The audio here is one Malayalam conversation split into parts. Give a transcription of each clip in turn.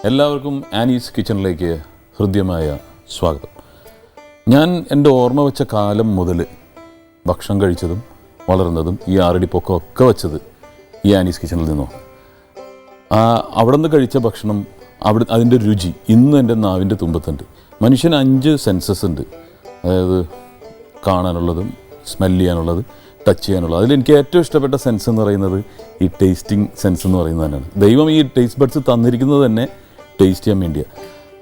എല്ലാവർക്കും ആനീസ് കിച്ചണിലേക്ക് ഹൃദ്യമായ സ്വാഗതം. ഞാൻ എൻ്റെ ഓർമ്മ വെച്ച കാലം മുതൽ ഭക്ഷണം കഴിച്ചതും വളർന്നതും ഈ ആറടി പൊക്കമൊക്കെ വെച്ചത് ഈ ആനീസ് കിച്ചണിൽ നിന്നോ. അവിടെ നിന്ന് കഴിച്ച ഭക്ഷണം അതിൻ്റെ രുചി ഇന്നും എൻ്റെ നാവിൻ്റെ തുമ്പത്തുണ്ട്. മനുഷ്യന് 5 സെൻസസ് ഉണ്ട്, അതായത് കാണാനുള്ളതും സ്മെല് ചെയ്യാനുള്ളത്, ടച്ച് ചെയ്യാനുള്ളത്. അതിലെനിക്ക് ഏറ്റവും ഇഷ്ടപ്പെട്ട സെൻസ് എന്ന് പറയുന്നത് ഈ ടേസ്റ്റിംഗ് സെൻസ് എന്ന് പറയുന്നത് തന്നെയാണ്. ദൈവം ഈ ടേസ്റ്റ് ബഡ്സ് തന്നിരിക്കുന്നത് തന്നെ ടേസ്റ്റ് ചെയ്യാൻ വേണ്ടിയാണ്.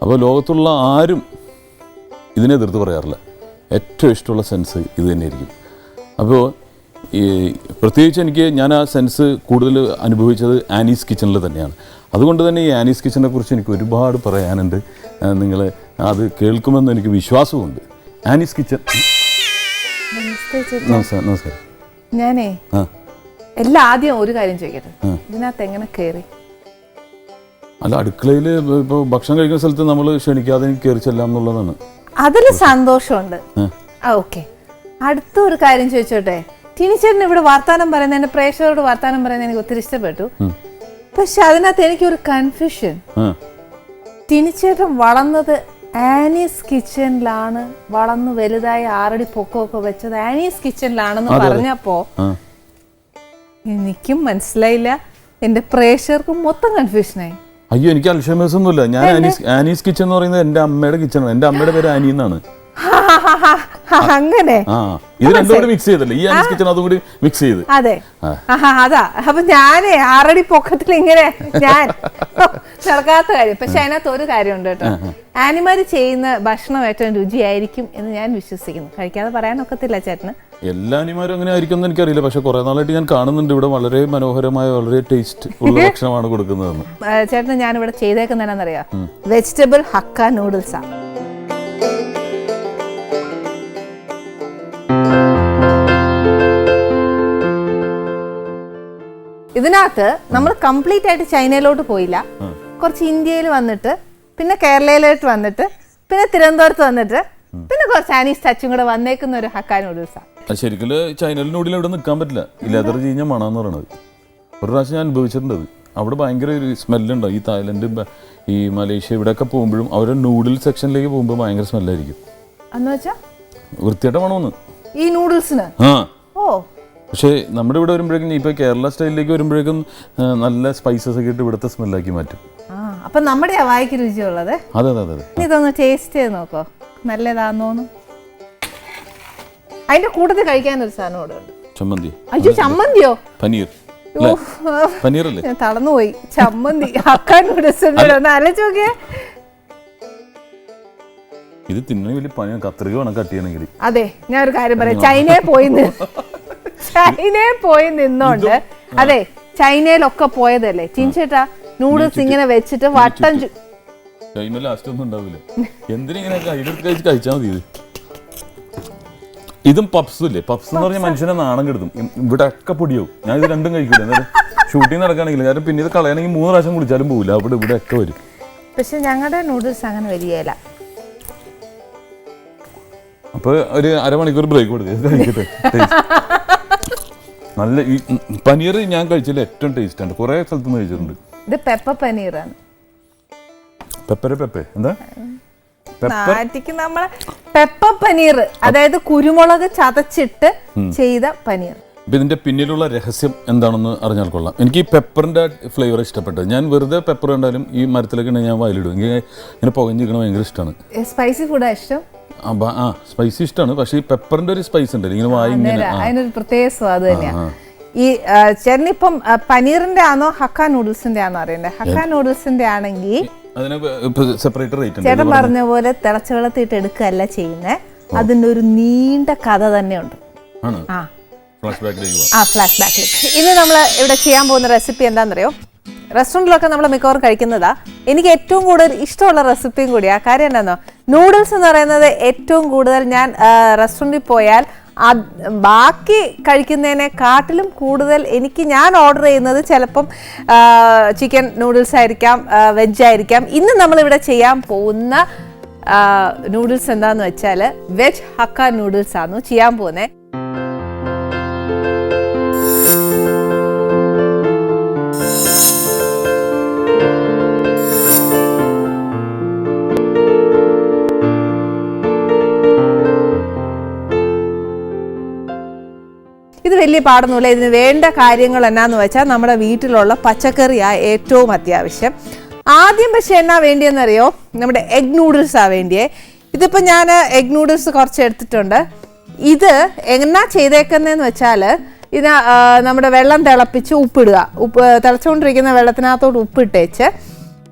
അപ്പോൾ ലോകത്തുള്ള ആരും ഇതിനെ എതിർത്ത് പറയാറില്ല. ഏറ്റവും ഇഷ്ടമുള്ള സെൻസ് ഇത് തന്നെയായിരിക്കും. അപ്പോൾ ഈ പ്രത്യേകിച്ച് ഞാൻ ആ സെൻസ് കൂടുതൽ അനുഭവിച്ചത് ആനീസ് കിച്ചണിൽ തന്നെയാണ്. അതുകൊണ്ട് തന്നെ ഈ ആനീസ് കിച്ചണിനെ കുറിച്ച് എനിക്ക് ഒരുപാട് പറയാനുണ്ട്. നിങ്ങൾ അത് കേൾക്കുമെന്ന് എനിക്ക് വിശ്വാസമുണ്ട്. Annie's kitchen. നമസ്കാരം. ഞാനേ എല്ലാം ആദ്യം ഒരു കാര്യം ചോദിക്കട്ടെ, ഇതിനകത്ത് എങ്ങനെ കയറി? അല്ല, അടുക്കളയിൽ ഇപ്പോൾ ഭക്ഷണം കഴിക്കുന്ന സ്ഥലത്ത് നമ്മൾ ക്ഷണിക്കാതെ എനിക്ക് കയറി ചെല്ലാം എന്നുള്ളതാണ്. അതിൽ സന്തോഷമുണ്ട്. ഓക്കെ, അടുത്തൊരു കാര്യം ചോദിച്ചോട്ടെ. ടിനിച്ചേട്ടൻ ഇവിടെ വർത്താനം പറയുന്നത്, എൻ്റെ പ്രേക്ഷകരോട് വർത്താനം പറയുന്നത് എനിക്ക് ഒത്തിരി ഇഷ്ടപ്പെട്ടു. പക്ഷെ അതിനകത്ത് എനിക്കൊരു കൺഫ്യൂഷൻ. ടിനിച്ചേട്ടൻ വളർന്നത് ആനീസ് കിച്ചണിലാണ്, വളർന്നു വലുതായി 6 അടി പൊക്കമൊക്കെ വെച്ചത് ആനീസ് കിച്ചണിലാണെന്ന് പറഞ്ഞപ്പോ എനിക്കും മനസ്സിലായില്ല, എന്റെ പ്രേക്ഷകർക്കും മൊത്തം കൺഫ്യൂഷനായി. അയ്യോ, എനിക്ക് അൽഷമേഴ്സ് ഒന്നുമില്ല. ഞാൻ ആനീസ് കിച്ചൺ എന്ന് പറയുന്നത് എൻ്റെ അമ്മയുടെ കിച്ചണാണ്. എൻ്റെ അമ്മയുടെ പേര് ആനി എന്നാണ്. അങ്ങനെ ഇത് രണ്ടും കൂടി മിക്സ് ചെയ്തല്ലേ ഈ ആനീസ് കിച്ചൺ, അതും കൂടി മിക്സ് ചെയ്ത്. അതെ, അതാ. അപ്പൊ ഞാനേ 6 അടി പൊക്കത്തിൽ ഇങ്ങനെ ഞാൻ നടക്കാത്ത കാര്യം. പക്ഷെ അതിനകത്ത് ഒരു കാര്യമുണ്ട് കേട്ടോ, ആനിമാര് ചെയ്യുന്ന ഭക്ഷണം ഏറ്റവും രുചിയായിരിക്കും എന്ന് ഞാൻ വിശ്വസിക്കുന്നു. കഴിക്കാതെ പറയാനൊക്കത്തില്ല ചേട്ടന്. എല്ലാ ആനിമാരും അങ്ങനെ ആയിരിക്കും എന്ന് എനിക്കറിയില്ല. പക്ഷെ കുറെ നാളായിട്ട് ഞാൻ കാണുന്നുണ്ട് ഇവിടെ വളരെ മനോഹരമായ, വളരെ ടേസ്റ്റ് ഉള്ള ഭക്ഷണമാണ് കൊടുക്കുന്നതെന്ന്. ചേട്ടന് ഞാൻ ഇവിടെ ചെയ്തേക്കുന്നറിയാം, വെജിറ്റബിൾ ഹക്ക നൂഡിൽസാ. ഇതിനകത്ത് നമ്മൾ കംപ്ലീറ്റ് ആയിട്ട് ചൈനയിലോട്ട് പോയില്ല. കുറച്ച് ഇന്ത്യയിൽ വന്നിട്ട്, പിന്നെ കേരളയിലോട്ട് വന്നിട്ട്, പിന്നെ തിരുവനന്തപുരത്ത് വന്നിട്ട്, പിന്നെ കുറച്ച് ചൈനീസ് ടച്ചും കൂടെ വന്നേക്കുന്ന ഒരു ഹക്ക നൂഡിൽസാണ്. ശരിക്കും ചൈനയിൽ നൂഡിൽ ഇവിടെ നിൽക്കാൻ പറ്റില്ല, ഇല്ലാതെ ചീഞ്ഞ മണമെന്ന് പറയണത്. ഒരു പ്രാവശ്യം ഞാൻ അനുഭവിച്ചിട്ടുണ്ട്. അവിടെ ഭയങ്കര ഒരു സ്മെല്ലുണ്ടാവും. ഈ തായ്ലൻഡ്, ഈ മലേഷ്യ ഇവിടെയൊക്കെ പോകുമ്പോഴും അവരുടെ നൂഡിൽ സെക്ഷനിലേക്ക് പോകുമ്പോൾ ഭയങ്കര സ്മെല്ലായിരിക്കും. വൃത്തിയായിട്ട് മണമെന്ന് ഈ നൂഡിൽസിന്. പക്ഷേ നമ്മുടെ ഇവിടെ വരുമ്പോഴേക്കും, ഇപ്പൊ കേരള സ്റ്റൈലിലേക്ക് വരുമ്പോഴേക്കും നല്ല സ്പൈസസ് ഒക്കെ ഇട്ട് ഇവിടുത്തെ സ്മെല്ലാക്കി മാറ്റും. അപ്പൊ നമ്മുടെ വായിക്ക് രുചിയുള്ളത്. അതെ അതെ അതെ. ഇതൊന്ന് ടേസ്റ്റ് ചെയ്ത് നോക്കോ, നല്ലതാന്നോന്ന്. അതിന്റെ കൂട്ടത്തിൽ കഴിക്കാനൊരു സാധനം കൂടെ ഉണ്ട്. ചമ്മന്തി. അയ്യോ, ചമ്മന്തിയോ? പനീർ. പനീറല്ലേ? ഞാൻ തളർന്നുപോയി. ചമ്മന്തി ഹക്ക നൂഡിൽസ് ഒന്ന് ആലോചിച്ച് നോക്കിയേ. ഇത് തിന്നാൻ വലിയ പണിയാണ്, കത്രിക വേണം കട്ട് ചെയ്യണമെങ്കിൽ. അതെ, ഞാൻ ഒരു കാര്യം പറയാം. ചൈനയിൽ പോയി നിന്നോണ്ട്, അതെ, ചൈനയിലൊക്കെ പോയതല്ലേ ചിഞ്ചേട്ടാ, നൂഡിൽസ് ഇങ്ങനെ വെച്ചിട്ട് വട്ടം. ചൈന ലാസ്റ്റ് ഒന്നും ഉണ്ടാവില്ല. എന്തിനിങ്ങനെ കഴിച്ചാൽ മതി. ഇതും പപ്സും ഇല്ലേ, പപ്സ് എന്ന് പറഞ്ഞാൽ മനുഷ്യനെ നാണം കെടുത്തും. ഇവിടെ ഒക്കെ പൊടിയാവും. ഞാൻ ഇത് രണ്ടും കഴിക്കില്ല. എന്നാലും ഷൂട്ടിങ് നടക്കുകയാണെങ്കിൽ, കാരണം പിന്നെ ഇത് കളയണമെങ്കിൽ 3 പ്രാവശ്യം കുളിച്ചാലും പോകില്ല. ഇവിടെ ഒക്കെ വരും. പക്ഷെ ഞങ്ങളുടെ നൂഡിൽസ് അങ്ങനെ വരികയില്ല. അപ്പൊ ഒരു അരമണിക്കൂർ ബ്രേക്ക് കൊടുക്കുക, കഴിക്കട്ടെ. നല്ല ഈ പനീർ ഞാൻ കഴിച്ചതിൽ ഏറ്റവും ടേസ്റ്റ് ആണ്. കുറെ സ്ഥലത്തുനിന്ന് കഴിച്ചിട്ടുണ്ട്. ഇത് പെപ്പർ പനീറാണ്. പെപ്പർ എന്താ? നമ്മളെ പെപ്പർ പനീർ, അതായത് കുരുമുളക് ചതച്ചിട്ട് ചെയ്ത പനീർ. ഇതിന്റെ പിന്നിലുള്ള രഹസ്യം എന്താണെന്ന് അറിഞ്ഞാൽ കൊള്ളാം. എനിക്ക് ഈ പെപ്പറിന്റെ ഫ്ലേവർ ഇഷ്ടപ്പെട്ടത്. ഞാൻ വെറുതെ പെപ്പർ കണ്ടാലും ഈ മരത്തിലൊക്കെ ഞാൻ വായിലിടും. ഇങ്ങനെ പുകഞ്ഞിരിക്കണ ഭയങ്കര ഇഷ്ടമാണ്. സ്പൈസി ഫുഡാ ഇഷ്ടം? സ്പൈസി ഇഷ്ടമാണ്. പക്ഷെ ഈ പെപ്പറിന്റെ ഒരു സ്പൈസ് ഉണ്ട്, ഇങ്ങനെ വായി അതിനൊരു പ്രത്യേക സ്വാദ് തന്നെയാണ്. ഈ ചേട്ടനിപ്പം പനീറിന്റെ ആണോ ഹക്ക നൂഡിൽസിന്റെ ആണോ അറിയണ്ടേ? ഹക്ക നൂഡിൽസിന്റെ ആണെങ്കിൽ ചേട്ടൻ പറഞ്ഞ പോലെ തിളച്ച വെള്ളത്തിട്ട് എടുക്കുകയല്ല ചെയ്യുന്നത്. അതിന്റെ ഒരു നീണ്ട കഥ തന്നെയുണ്ട്. ഫ്ലാഷ് ബാക്കിലേക്ക്. ഇനി നമ്മൾ ഇവിടെ ചെയ്യാൻ പോകുന്ന റെസിപ്പി എന്താണെന്നറിയോ? റെസ്റ്റോറൻറ്റിലൊക്കെ നമ്മൾ മിക്കവാറും കഴിക്കുന്നതാ. എനിക്ക് ഏറ്റവും കൂടുതൽ ഇഷ്ടമുള്ള റെസിപ്പിയും കൂടിയാ. കാര്യം എന്താണെന്നോ, നൂഡിൽസ് എന്ന് പറയുന്നത് ഏറ്റവും കൂടുതൽ ഞാൻ റെസ്റ്റോറൻറ്റിൽ പോയാൽ ബാക്കി കഴിക്കുന്നതിനെക്കാട്ടിലും കൂടുതൽ ഞാൻ ഓർഡർ ചെയ്യുന്നത് ചിലപ്പം ചിക്കൻ നൂഡിൽസ് ആയിരിക്കാം, വെജ് ആയിരിക്കാം. ഇന്ന് നമ്മളിവിടെ ചെയ്യാൻ പോകുന്ന നൂഡിൽസ് എന്താന്ന് വെച്ചാൽ വെജ് ഹക്ക നൂഡിൽസ് ആണ് ചെയ്യാൻ പോകുന്നത്. വലിയ പാടൊന്നുമില്ല. ഇതിന് വേണ്ട കാര്യങ്ങൾ എന്നാന്ന് വെച്ചാൽ നമ്മുടെ വീട്ടിലുള്ള പച്ചക്കറിയാണ് ഏറ്റവും അത്യാവശ്യം. ആദ്യം പക്ഷെ എന്നാ വേണ്ടിയെന്നറിയോ, നമ്മുടെ എഗ് നൂഡിൽസാണ് വേണ്ടിയേ. ഇതിപ്പോൾ ഞാൻ എഗ് നൂഡിൽസ് കുറച്ച് എടുത്തിട്ടുണ്ട്. ഇത് എന്നാ ചെയ്തേക്കുന്നതെന്ന് വെച്ചാൽ ഇത് നമ്മുടെ വെള്ളം തിളപ്പിച്ച് ഉപ്പിടുക. തിളച്ചുകൊണ്ടിരിക്കുന്ന വെള്ളത്തിനകത്തോട്ട് ഉപ്പിട്ടേച്ച്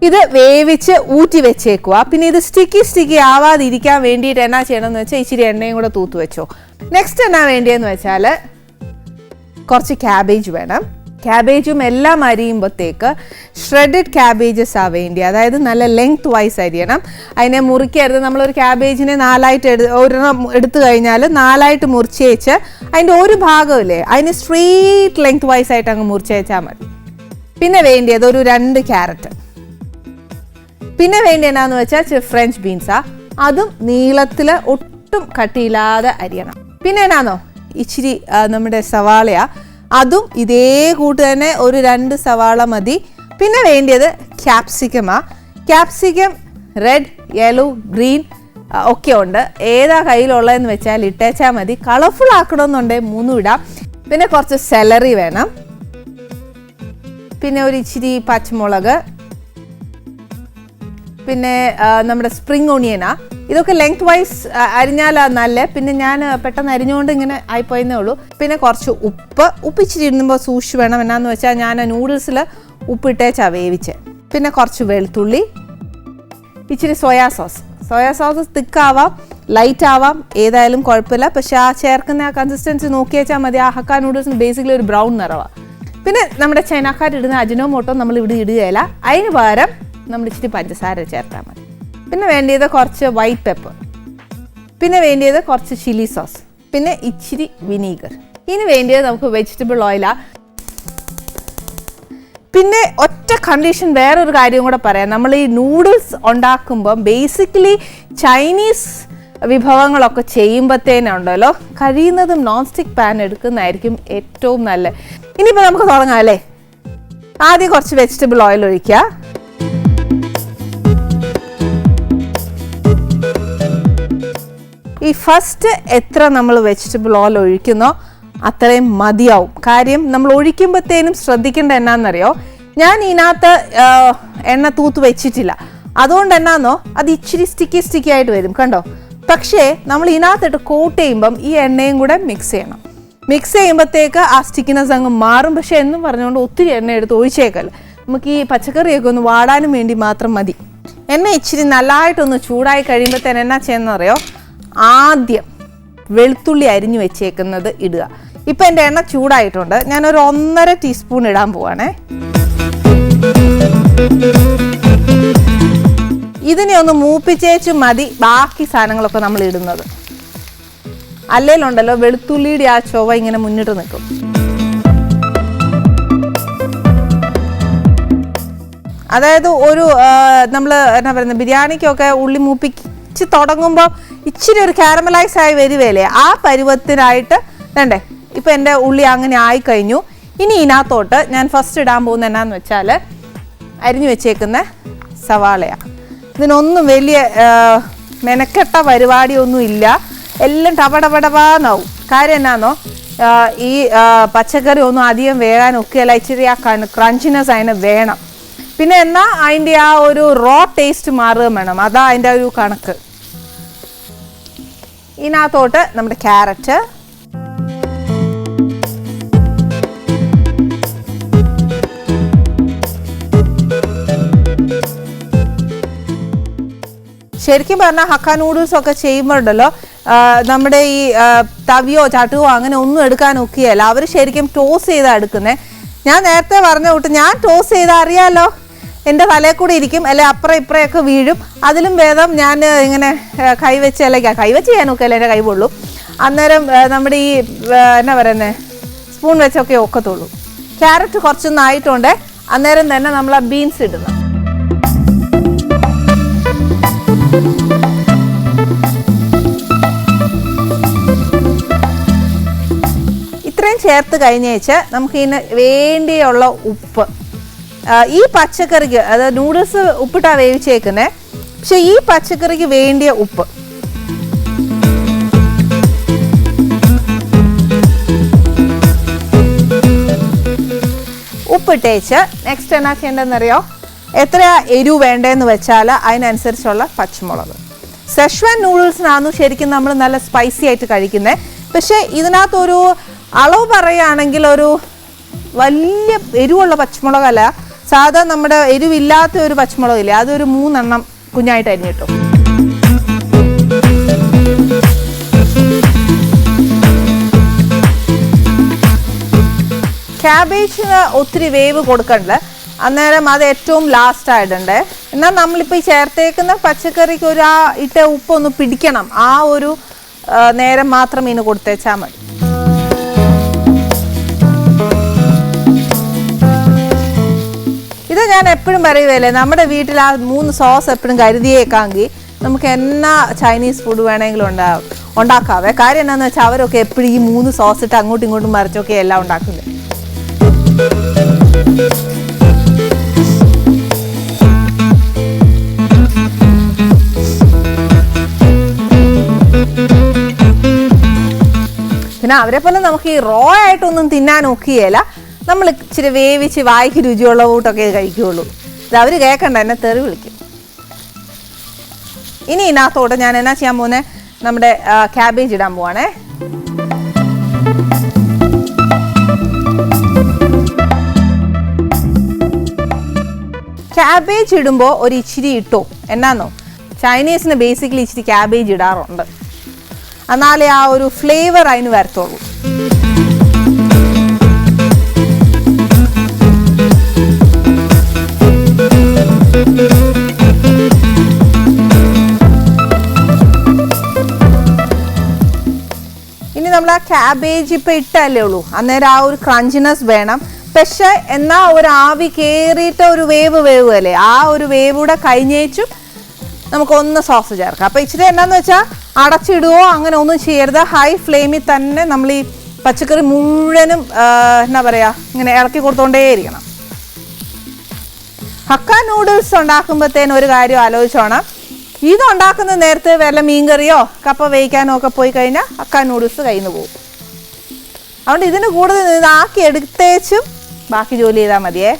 ഇത് വേവിച്ച് ഊറ്റി വെച്ചേക്കുക. പിന്നെ ഇത് സ്റ്റിക്കി ആവാതിരിക്കാൻ വേണ്ടിയിട്ട് എന്നാ ചെയ്യണമെന്ന് വെച്ചാൽ ഇച്ചിരി എണ്ണയും കൂടെ തൂത്ത് വെച്ചോ. നെക്സ്റ്റ് എന്നാ വേണ്ടിയെന്ന് വെച്ചാൽ കുറച്ച് ക്യാബേജ് വേണം. ക്യാബേജും എല്ലാം അരിയുമ്പോഴത്തേക്ക് ഷ്രെഡഡ് ക്യാബേജസ് ആ വേണ്ടി, അതായത് നല്ല ലെങ്ത് വൈസ് അരിയണം. അതിനെ മുറിക്കരുത്. നമ്മളൊരു ക്യാബേജിനെ 4ആയിട്ട് ഒരെണ്ണം എടുത്തു കഴിഞ്ഞാൽ 4ആയിട്ട് മുറിച്ചേച്ച് അതിൻ്റെ ഒരു ഭാഗമില്ലേ അതിന് സ്ട്രെയിറ്റ് ലെങ്ത് വൈസ് ആയിട്ട് അങ്ങ് മുറിച്ചേച്ചാൽ മതി. പിന്നെ വേണ്ടിയത് ഒരു 2 ക്യാരറ്റ്. പിന്നെ വേണ്ടി എന്നാന്ന് വെച്ചാൽ ഫ്രഞ്ച് ബീൻസാ, അതും നീളത്തിൽ ഒട്ടും കട്ടിയില്ലാതെ അരിയണം. പിന്നെ എന്നാന്നോ ഇച്ചിരി നമ്മുടെ സവാളയാ, അതും ഇതേ കൂട്ട് തന്നെ ഒരു 2 സവാള മതി. പിന്നെ വേണ്ടിയത് ക്യാപ്സിക്കമാ. ക്യാപ്സിക്കം റെഡ്, യെല്ലോ, ഗ്രീൻ ഒക്കെ ഉണ്ട്. ഏതാ കയ്യിലുള്ളതെന്ന് വെച്ചാൽ ഇട്ടേച്ചാൽ മതി. കളർഫുൾ ആക്കണമെന്നുണ്ടെങ്കിൽ 3 ഇടാം. പിന്നെ കുറച്ച് സെലറി വേണം. പിന്നെ ഒരു ഇച്ചിരി പച്ചമുളക്, പിന്നെ നമ്മുടെ സ്പ്രിംഗ് ഓണിയനാ. ഇതൊക്കെ ലെങ്ത് വൈസ് അരിഞ്ഞാലാണ് നല്ല. പിന്നെ ഞാൻ പെട്ടെന്ന് അരിഞ്ഞുകൊണ്ട് ഇങ്ങനെ ആയിപ്പോയെന്നേ ഉള്ളൂ. പിന്നെ കുറച്ച് ഉപ്പ് ഇച്ചിരി ഇടുമ്പോൾ സൂക്ഷിച്ച് വേണം. എന്നാന്ന് വെച്ചാൽ ഞാൻ നൂഡിൽസിൽ ഉപ്പിട്ടേച്ചാ വേവിച്ച്. പിന്നെ കുറച്ച് വെളുത്തുള്ളി, ഇച്ചിരി സോയാ സോസ് തിക്കാവാം ലൈറ്റ് ആവാം, ഏതായാലും കുഴപ്പമില്ല. പക്ഷെ ആ ചേർക്കുന്ന ആ കൺസിസ്റ്റൻസി നോക്കി വെച്ചാൽ മതി. ആ ഹക്ക നൂഡിൽസിന് ബേസിക്കലി ഒരു ബ്രൗൺ നിറവാണ്. പിന്നെ നമ്മുടെ ചൈനക്കാരിടുന്ന അജിനോമോട്ടോ നമ്മൾ ഇവിടെ ഇടുകയില്ല. അതിന് പകരം നമ്മൾ ഇച്ചിരി പഞ്ചസാര ചേർത്താൽ മതി. പിന്നെ വേണ്ടിയത് കുറച്ച് വൈറ്റ് പെപ്പർ, പിന്നെ വേണ്ടിയത് കുറച്ച് ചില്ലി സോസ്, പിന്നെ ഇച്ചിരി വിനീഗർ. ഇനി വേണ്ടിയത് നമുക്ക് വെജിറ്റബിൾ ഓയിലാണ്. പിന്നെ ഒറ്റ കണ്ടീഷൻ, വേറൊരു കാര്യം കൂടെ പറയാം. നമ്മൾ ഈ നൂഡിൽസ് ഉണ്ടാക്കുമ്പം ബേസിക്കലി ചൈനീസ് വിഭവങ്ങളൊക്കെ ചെയ്യുമ്പോഴത്തേനുണ്ടല്ലോ കഴിയുന്നതും നോൺ സ്റ്റിക്ക് പാൻ എടുക്കുന്നതായിരിക്കും ഏറ്റവും നല്ലത്. ഇനിയിപ്പോൾ നമുക്ക് തുടങ്ങാം അല്ലേ. ആദ്യം കുറച്ച് വെജിറ്റബിൾ ഓയിൽ ഒഴിക്കുക. ഈ ഫസ്റ്റ് എത്ര നമ്മൾ വെജിറ്റബിൾ ഓയിൽ ഒഴിക്കുന്നോ അത്രയും മതിയാവും. കാര്യം നമ്മൾ ഒഴിക്കുമ്പോഴത്തേനും ശ്രദ്ധിക്കേണ്ട എന്നാന്നറിയോ, ഞാൻ ഇതിനകത്ത് എണ്ണ തൂത്ത് വെച്ചിട്ടില്ല. അതുകൊണ്ട് എന്നാന്നോ അത് ഇച്ചിരി സ്റ്റിക്കി ആയിട്ട് വരും, കണ്ടോ. പക്ഷേ നമ്മൾ ഇതിനകത്തിട്ട് കോട്ട് ചെയ്യുമ്പം ഈ എണ്ണയും കൂടെ മിക്സ് ചെയ്യണം. മിക്സ് ചെയ്യുമ്പോഴത്തേക്ക് ആ സ്റ്റിക്കിനെസ് അങ്ങ് മാറും. പക്ഷേ എന്നും പറഞ്ഞുകൊണ്ട് ഒത്തിരി എണ്ണ എടുത്ത് ഒഴിച്ചേക്കല്ല. നമുക്ക് ഈ പച്ചക്കറിയൊക്കെ ഒന്ന് വാടാനും വേണ്ടി മാത്രം മതി. എണ്ണ ഇച്ചിരി നല്ലതായിട്ടൊന്ന് ചൂടായി കഴിയുമ്പോഴത്തേന് എന്നാ ചെയ്യുന്നറിയോ, ആദ്യം വെളുത്തുള്ളി അരിഞ്ഞു വെച്ചേക്കുന്നത് ഇടുക. ഇപ്പം എൻ്റെ എണ്ണ ചൂടായിട്ടുണ്ട്. ഞാനൊരു 1.5 ടീസ്പൂൺ ഇടാൻ പോവാണേ. ഇതിനെ ഒന്ന് മൂപ്പിച്ചേച്ച് മതി ബാക്കി സാധനങ്ങളൊക്കെ നമ്മൾ ഇടുന്നത്. അല്ലേലുണ്ടല്ലോ വെളുത്തുള്ളിയുടെ ആ ചൊവ്വ ഇങ്ങനെ മുന്നിട്ട് നിൽക്കും. അതായത് ഒരു നമ്മൾ എന്നാ പറയുന്നത്, ബിരിയാണിക്കൊക്കെ ഉള്ളി മൂപ്പിച്ച് തുടങ്ങുമ്പോൾ ഇച്ചിരി ഒരു കാരമലൈസ് ആയി വരുവേലേ, ആ പരുവത്തിനായിട്ട് വേണ്ടേ. ഇപ്പം എൻ്റെ ഉള്ളി അങ്ങനെ ആയിക്കഴിഞ്ഞു. ഇനി ഇതിനകത്തോട്ട് ഞാൻ ഫസ്റ്റ് ഇടാൻ പോകുന്നത് എന്നാന്ന് വെച്ചാൽ അരിഞ്ഞു വെച്ചേക്കുന്ന സവാളയാണ്. ഇതിനൊന്നും വലിയ മെനക്കെട്ട പരിപാടിയൊന്നും ഇല്ല. എല്ലാം ടപടപടപാന്നാവും. കാര്യം എന്നാന്നോ, ഈ പച്ചക്കറി ഒന്നും അധികം വേകാനൊക്കെയല്ല. ഇച്ചിരി ആ ക്രഞ്ചിനെസ് അതിന് വേണം. പിന്നെ എന്നാൽ അതിൻ്റെ ആ ഒരു റോ ടേസ്റ്റ് മാറുകയും വേണം. അതാ അതിൻ്റെ ഒരു കണക്ക്. ഇതിനകത്തോട്ട് നമ്മുടെ ക്യാരറ്റ്, ശരിക്കും പറഞ്ഞാൽ ഹക്ക നൂഡിൽസ് ഒക്കെ ചെയ്യുമ്പോഴുണ്ടല്ലോ നമ്മുടെ ഈ തവിയോ ചട്ടുവോ അങ്ങനെ ഒന്നും എടുക്കാനൊക്കെയല്ല. അവർ ശരിക്കും ടോസ് ചെയ്താണ് എടുക്കുന്നത്. ഞാൻ നേരത്തെ പറഞ്ഞ കൂട്ട് ഞാൻ ടോസ് ചെയ്താൽ അറിയാമല്ലോ, എൻ്റെ തലയിൽ കൂടെ ഇരിക്കും, അല്ലെ അപ്പുറം ഇപ്പുറമൊക്കെ വീഴും. അതിലും ഭേദം ഞാൻ ഇങ്ങനെ കൈവച്ച് ചെയ്യാനൊക്കെ അല്ലേ എൻ്റെ കൈ പൊള്ളൂ. അന്നേരം നമ്മുടെ ഈ എന്നാ പറയുന്നത് സ്പൂൺ വെച്ചൊക്കെ ഒക്കത്തുള്ളൂ. ക്യാരറ്റ് കുറച്ചൊന്നായിട്ടുണ്ട്. അന്നേരം തന്നെ നമ്മൾ ആ ബീൻസ് ഇടുന്നു. ഇത്രയും ചേർത്ത് കഴിഞ്ഞേച്ച് നമുക്ക് ഇതിന് വേണ്ടിയുള്ള ഉപ്പ്, ഈ പച്ചക്കറിക്ക്, അതായത് നൂഡിൽസ് ഉപ്പിട്ടാണ് വേവിച്ചേക്കുന്നത്, പക്ഷെ ഈ പച്ചക്കറിക്ക് വേണ്ടിയ ഉപ്പ് ഉപ്പിട്ടേച്ച് നെക്സ്റ്റ് എന്നാ ചെയ്യേണ്ടതെന്നറിയോ, എത്ര എരിവ് വേണ്ടതെന്ന് വെച്ചാൽ അതിനനുസരിച്ചുള്ള പച്ചമുളക്. സെഷ്വാൻ നൂഡിൽസിനാണ് ശരിക്കും നമ്മൾ നല്ല സ്പൈസി ആയിട്ട് കഴിക്കുന്നത്. പക്ഷേ ഇതിനകത്തൊരു അളവ് പറയുകയാണെങ്കിൽ ഒരു വലിയ എരിവുള്ള പച്ചമുളകല്ല, സാധാ നമ്മുടെ എരിവില്ലാത്ത ഒരു പച്ചമുളകില്ലേ, അതൊരു 3 എണ്ണം കുഞ്ഞായിട്ട് അരിഞ്ഞിട്ടു. ക്യാബേജിന് ഒത്തിരി വേവ് കൊടുക്കണ്ട, അന്നേരം അത് ഏറ്റവും ലാസ്റ്റ് ആയിട്ടുണ്ട്. എന്നാൽ നമ്മളിപ്പോൾ ഈ ചേർത്തേക്കുന്ന പച്ചക്കറിക്ക് ഒരു ഇട്ട ഉപ്പൊന്ന് പിടിക്കണം, ആ ഒരു നേരം മാത്രം ഇതിന് കൊടുത്തേച്ചാൽ മതി. ഇത് ഞാൻ എപ്പോഴും പറയുകയല്ലേ, നമ്മുടെ വീട്ടിൽ ആ 3 സോസ് എപ്പോഴും കരുതിയേക്കാമെങ്കിൽ നമുക്ക് എന്നാ ചൈനീസ് ഫുഡ് വേണമെങ്കിലും ഉണ്ടാക്കാവേ. കാര്യം എന്താണെന്ന് വെച്ചാൽ അവരൊക്കെ എപ്പോഴും ഈ 3 സോസ് ഇട്ട് അങ്ങോട്ടും ഇങ്ങോട്ടും മറിച്ചൊക്കെ എല്ലാം ഉണ്ടാക്കുന്നത്. പിന്നെ അവരെ പോലെ നമുക്ക് ഈ റോ ആയിട്ടൊന്നും തിന്നാൻ ഒക്കുകയില്ല. നമ്മൾ ഇച്ചിരി വേവിച്ച് വായിക്ക് രുചിയുള്ള കൂട്ടൊക്കെ കഴിക്കുകയുള്ളൂ. ഇത് അവർ കേൾക്കണ്ട, എന്നെ തെറി വിളിക്കും. ഇനി ഇതിനകത്തോട്ട് ഞാൻ എന്നാ ചെയ്യാൻ പോകുന്നത്, നമ്മുടെ ക്യാബേജ് ഇടാൻ പോവാണേ. ക്യാബേജ് ഇടുമ്പോൾ ഒരു ഇച്ചിരി ഇട്ടോ, എന്നാന്നോ ചൈനീസിന് ബേസിക്കലി ഇച്ചിരി ക്യാബേജ് ഇടാറുണ്ട്, എന്നാലേ ആ ഒരു ഫ്ലേവർ അതിന് വരത്തുള്ളൂ. ഇനി നമ്മൾ ആ ക്യാബേജ് ഇപ്പം ഇട്ടല്ലേ ഉള്ളൂ, അന്നേരം ആ ഒരു ക്രഞ്ചിനെസ് വേണം. പക്ഷെ എന്നാൽ ഒരു ആവി കയറിയിട്ട് ഒരു വേവ് അല്ലേ, ആ ഒരു വേവൂടെ കഴിഞ്ഞേച്ചും നമുക്കൊന്ന് സോസ് ചേർക്കാം. അപ്പോൾ ഇച്ചിരി എന്നാന്ന് വെച്ചാൽ അടച്ചിടുകയോ അങ്ങനെ ഒന്നും ചെയ്യരുത്, ഹൈ ഫ്ലെയിമിൽ തന്നെ നമ്മൾ ഈ പച്ചക്കറി മുഴുവനും എന്നാ പറയുക ഇങ്ങനെ ഇളക്കി കൊടുത്തോണ്ടേയിരിക്കണം. ഹക്ക നൂഡിൽസ് ഉണ്ടാക്കുമ്പോഴത്തേനും ഒരു കാര്യം ആലോചിച്ചോണം, ഇതുണ്ടാക്കുന്ന നേരത്തെ വല്ല മീൻകറിയോ കപ്പ വേവിക്കാനോ ഒക്കെ പോയി കഴിഞ്ഞാൽ ഹക്ക നൂഡിൽസ് കയ്യിൽ നിന്ന് പോകും. അതുകൊണ്ട് ഇതിന് കൂടുതൽ ഇതാക്കി എടുത്തേച്ചും ബാക്കി ജോലി ചെയ്താൽ മതിയേ.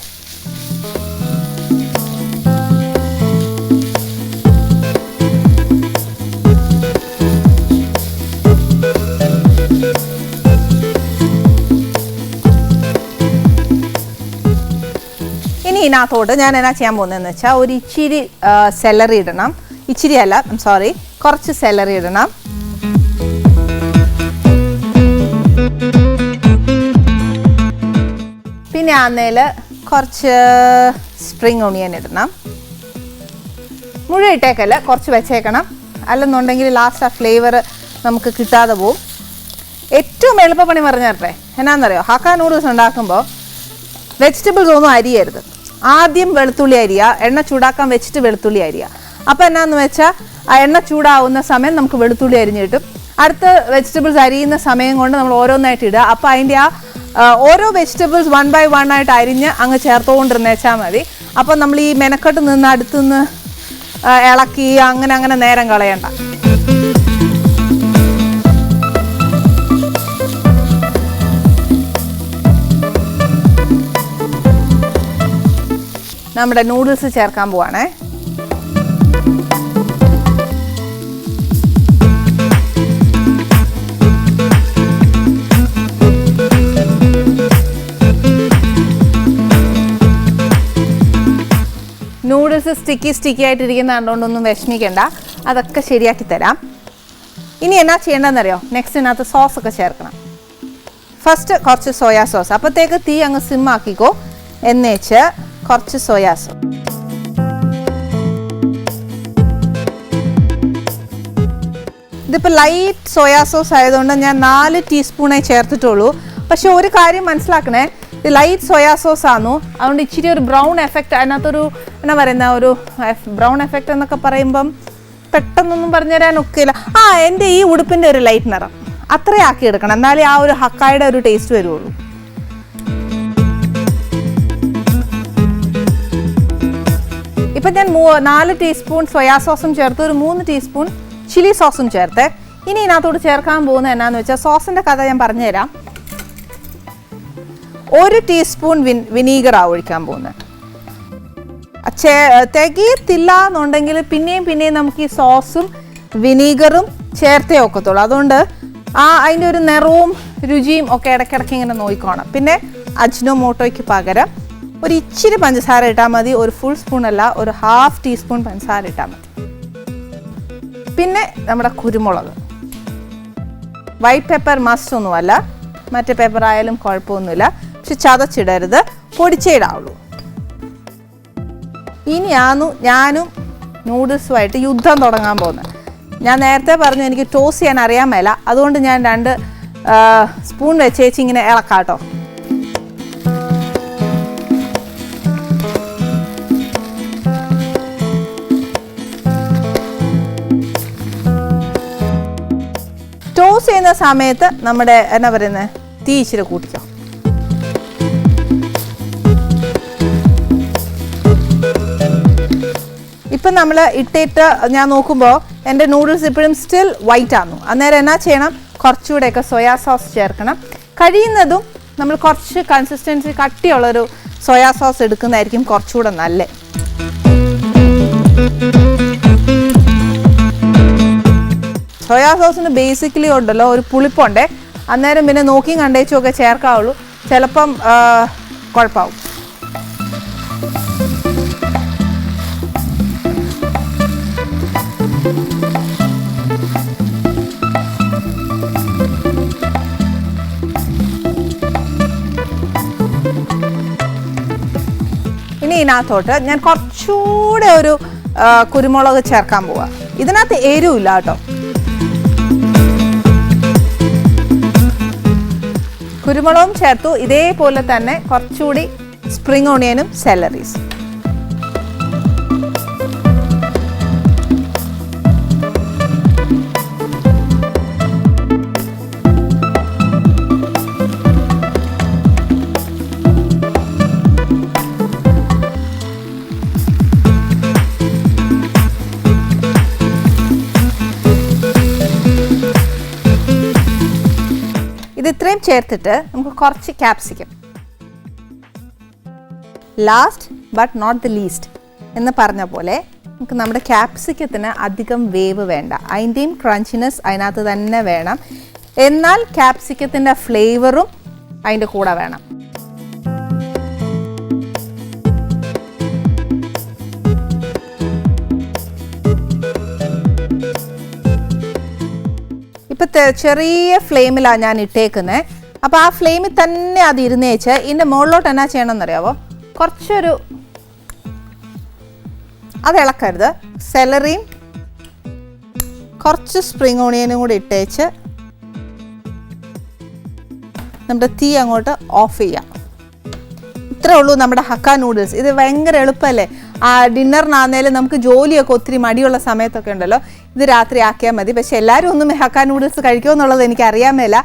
ഇനി ഇതിനകത്തോട്ട് ഞാൻ എന്നാ ചെയ്യാൻ പോകുന്നതെന്ന് വെച്ചാൽ ഒരു ഇച്ചിരി സെലറി ഇടണം. ഇച്ചിരി അല്ല, സോറി, കുറച്ച് സെലറി ഇടണം. പിന്നെ ആന്നേൽ കുറച്ച് സ്പ്രിംഗ് ഒണിയൻ ഇടണം. മുഴുവൻ ഇട്ടേക്കല്ല, കുറച്ച് വെച്ചേക്കണം, അല്ലെന്നുണ്ടെങ്കിൽ ലാസ്റ്റ് ആ ഫ്ലേവർ നമുക്ക് കിട്ടാതെ പോവും. ഏറ്റവും എളുപ്പപ്പണി പറഞ്ഞേരട്ടെ, എന്നാന്നറിയോ, ഹക്ക നൂഡിൽസ് ഉണ്ടാക്കുമ്പോൾ വെജിറ്റബിൾസ് ഒന്നും അരിയരുത്. ആദ്യം വെളുത്തുള്ളി അരിയുക, എണ്ണ ചൂടാക്കാൻ വെച്ചിട്ട് വെളുത്തുള്ളി അരിയുക. അപ്പോൾ എന്നാന്ന് വെച്ചാൽ ആ എണ്ണ ചൂടാവുന്ന സമയം നമുക്ക് വെളുത്തുള്ളി അരിഞ്ഞ് കിട്ടും. അടുത്ത വെജിറ്റബിൾസ് അരിയുന്ന സമയം കൊണ്ട് നമ്മൾ ഓരോന്നായിട്ട് ഇടുക. അപ്പോൾ അതിൻ്റെ ആ ഓരോ വെജിറ്റബിൾസ് 1 by 1 ആയിട്ട് അരിഞ്ഞ് അങ്ങ് ചേർത്തുകൊണ്ടിരുന്നേച്ചാൽ മതി. അപ്പം നമ്മൾ ഈ മെനക്കെട്ട് നിന്ന് അടുത്തുനിന്ന് ഇളക്കി അങ്ങനെ നേരം കളയണ്ട. നമ്മുടെ നൂഡിൽസ് ചേർക്കാൻ പോവാണേ. നൂഡിൽസ് സ്റ്റിക്കി ആയിട്ടിരിക്കുന്ന കണ്ടുകൊണ്ടൊന്നും വിഷമിക്കണ്ട, അതൊക്കെ ശരിയാക്കി തരാം. ഇനി എന്നാ ചെയ്യേണ്ടതെന്നറിയോ, നെക്സ്റ്റ് ഇതിനകത്ത് സോസൊക്കെ ചേർക്കണം. ഫസ്റ്റ് കുറച്ച് സോയാ സോസ്, അപ്പോഴത്തേക്ക് തീ അങ്ങ് സിമ്മാക്കിക്കോ. എന്നേച്ച് കുറച്ച് സോയാ സോസ്, ഇതിപ്പോൾ ലൈറ്റ് സോയാ സോസ് ആയതുകൊണ്ട് ഞാൻ 4 ടീസ്പൂണേ ചേർത്തിട്ടുള്ളൂ. പക്ഷെ ഒരു കാര്യം മനസ്സിലാക്കണേ, ഇത് ലൈറ്റ് സോയാ സോസ് ആണോ, അതുകൊണ്ട് ഇച്ചിരി ഒരു ബ്രൗൺ എഫക്റ്റ് അതിനകത്തൊരു എന്നാ പറയുന്ന ഒരു ബ്രൗൺ എഫക്റ്റ് എന്നൊക്കെ പറയുമ്പം പെട്ടെന്നൊന്നും പറഞ്ഞുതരാനൊക്കെയില്ല. എൻ്റെ ഈ ഉടുപ്പിൻ്റെ ഒരു ലൈറ്റ് നിറം അത്രയും ആക്കി എടുക്കണം, എന്നാലേ ആ ഒരു ഹക്കായുടെ ഒരു ടേസ്റ്റ് വരുള്ളൂ. ഇപ്പം ഞാൻ 4 ടീസ്പൂൺ സോയാ സോസും ചേർത്ത് ഒരു 3 ടീസ്പൂൺ ചില്ലി സോസും ചേർത്ത്. ഇനി ഇതിനകത്തോട് ചേർക്കാൻ പോകുന്നത് എന്നാന്ന് വെച്ചാൽ, സോസിൻ്റെ കഥ ഞാൻ പറഞ്ഞുതരാം. 1 ടീസ്പൂൺ വിനീഗറാണ് ഒഴിക്കാൻ പോകുന്നത്. തികയത്തില്ല എന്നുണ്ടെങ്കിൽ പിന്നെയും നമുക്ക് ഈ സോസും വിനീഗറും ചേർത്തേ ഒക്കത്തുള്ളൂ. അതുകൊണ്ട് അതിൻ്റെ ഒരു നിറവും രുചിയും ഒക്കെ ഇടയ്ക്കിടയ്ക്ക് ഇങ്ങനെ നോക്കിക്കോണം. പിന്നെ അജ്നോമോട്ടോയ്ക്ക് പകരം ഒരു ഇച്ചിരി പഞ്ചസാര ഇട്ടാൽ മതി. ഒരു ഫുൾ സ്പൂൺ അല്ല, ഒരു 1/2 ടീസ്പൂൺ പഞ്ചസാര ഇട്ടാൽ മതി. പിന്നെ നമ്മുടെ കുരുമുളക്, വൈറ്റ് പെപ്പർ മസ്റ്റ് ഒന്നുമല്ല, മറ്റേ പെപ്പർ ആയാലും കുഴപ്പമൊന്നുമില്ല, പക്ഷെ ചതച്ചിടരുത്, പൊടിച്ചേ ഇടാവുള്ളൂ. ഇനിയാന്നു ഞാനും നൂഡിൽസുമായിട്ട് യുദ്ധം തുടങ്ങാൻ പോകുന്നത്. ഞാൻ നേരത്തെ പറഞ്ഞു എനിക്ക് ടോസ്റ്റ് ചെയ്യാൻ അറിയാൻ മേല, അതുകൊണ്ട് ഞാൻ 2 സ്പൂൺ വെച്ചേച്ച് ഇങ്ങനെ ഇളക്കാട്ടോ. ടോസ്റ്റ് ചെയ്യുന്ന സമയത്ത് നമ്മുടെ എന്നാ പറയുന്നത് തീ ഇച്ചിരി കൂട്ടിക്കോ. ഇപ്പം നമ്മൾ ഇട്ടിട്ട് ഞാൻ നോക്കുമ്പോൾ എൻ്റെ നൂഡിൽസ് ഇപ്പോഴും സ്റ്റിൽ വൈറ്റ് ആകുന്നു. അന്നേരം എന്നാ ചെയ്യണം, കുറച്ചുകൂടെയൊക്കെ സോയാ സോസ് ചേർക്കണം. കഴിയുന്നതും നമ്മൾ കുറച്ച് കൺസിസ്റ്റൻസി കട്ടിയുള്ളൊരു സോയാ സോസ് എടുക്കുന്നതായിരിക്കും കുറച്ചുകൂടെ നല്ലത്. സോയാ സോസിന് ബേസിക്കലി ഉണ്ടല്ലോ ഒരു പുളിപ്പുണ്ട്. അന്നേരം പിന്നെ നോക്കിയും കണ്ടേച്ചും ഒക്കെ ചേർക്കാവുള്ളൂ, ചിലപ്പം കുഴപ്പമാവും. ഇനി ഇതിനകത്തോട്ട് ഞാൻ കുറച്ചുകൂടെ ഒരു കുരുമുളക് ചേർക്കാൻ പോവാ. ഇതിനകത്ത് എരിവില്ല കേട്ടോ. കുരുമുളകും ചേർത്തു. ഇതേപോലെ തന്നെ കുറച്ചുകൂടി സ്പ്രിംഗ് ഓണിയനും സെലറീസ്. ഇത് ഇത്രയും ചേർത്തിട്ട് നമുക്ക് കുറച്ച് capsicum, last but not the least എന്ന് പറഞ്ഞ പോലെ നമുക്ക് നമ്മുടെ ക്യാപ്സിക്കത്തിന് അധികം വേവ് വേണ്ട. അതിൻ്റെയും ക്രഞ്ചിനെസ് അതിനകത്ത് തന്നെ വേണം. എന്നാൽ ക്യാപ്സിക്കത്തിൻ്റെ ഫ്ലേവറും അതിൻ്റെ കൂടെ വേണം. ഇപ്പം ചെറിയ ഫ്ലെയിമിലാണ് ഞാൻ ഇട്ടേക്കുന്നത്. അപ്പോൾ ആ ഫ്ലെയിമിൽ തന്നെ അത് ഇരുന്നേച്ച് ഇതിൻ്റെ മുകളിലോട്ട് എന്നാ ചെയ്യണമെന്നറിയാവോ, കുറച്ചൊരു അത് ഇളക്കരുത്, സെലറിയും കുറച്ച് സ്പ്രിംഗ് ഓണിയനും കൂടി ഇട്ടേച്ച് നമ്മുടെ തീ അങ്ങോട്ട് ഓഫ് ചെയ്യാം. ഇത്രേ ഉള്ളൂ നമ്മുടെ ഹക്ക നൂഡിൽസ്. ഇത് ഭയങ്കര എളുപ്പമല്ലേ. ഡിന്നറിനാന്നേലും നമുക്ക് ജോലിയൊക്കെ ഒത്തിരി മടിയുള്ള സമയത്തൊക്കെ ഉണ്ടല്ലോ, ഇത് രാത്രി ആക്കിയാൽ മതി. പക്ഷെ എല്ലാവരും ഒന്നും ഹക്ക നൂഡിൽസ് കഴിക്കുമോ എന്നുള്ളത് എനിക്ക് അറിയാൻ മേല.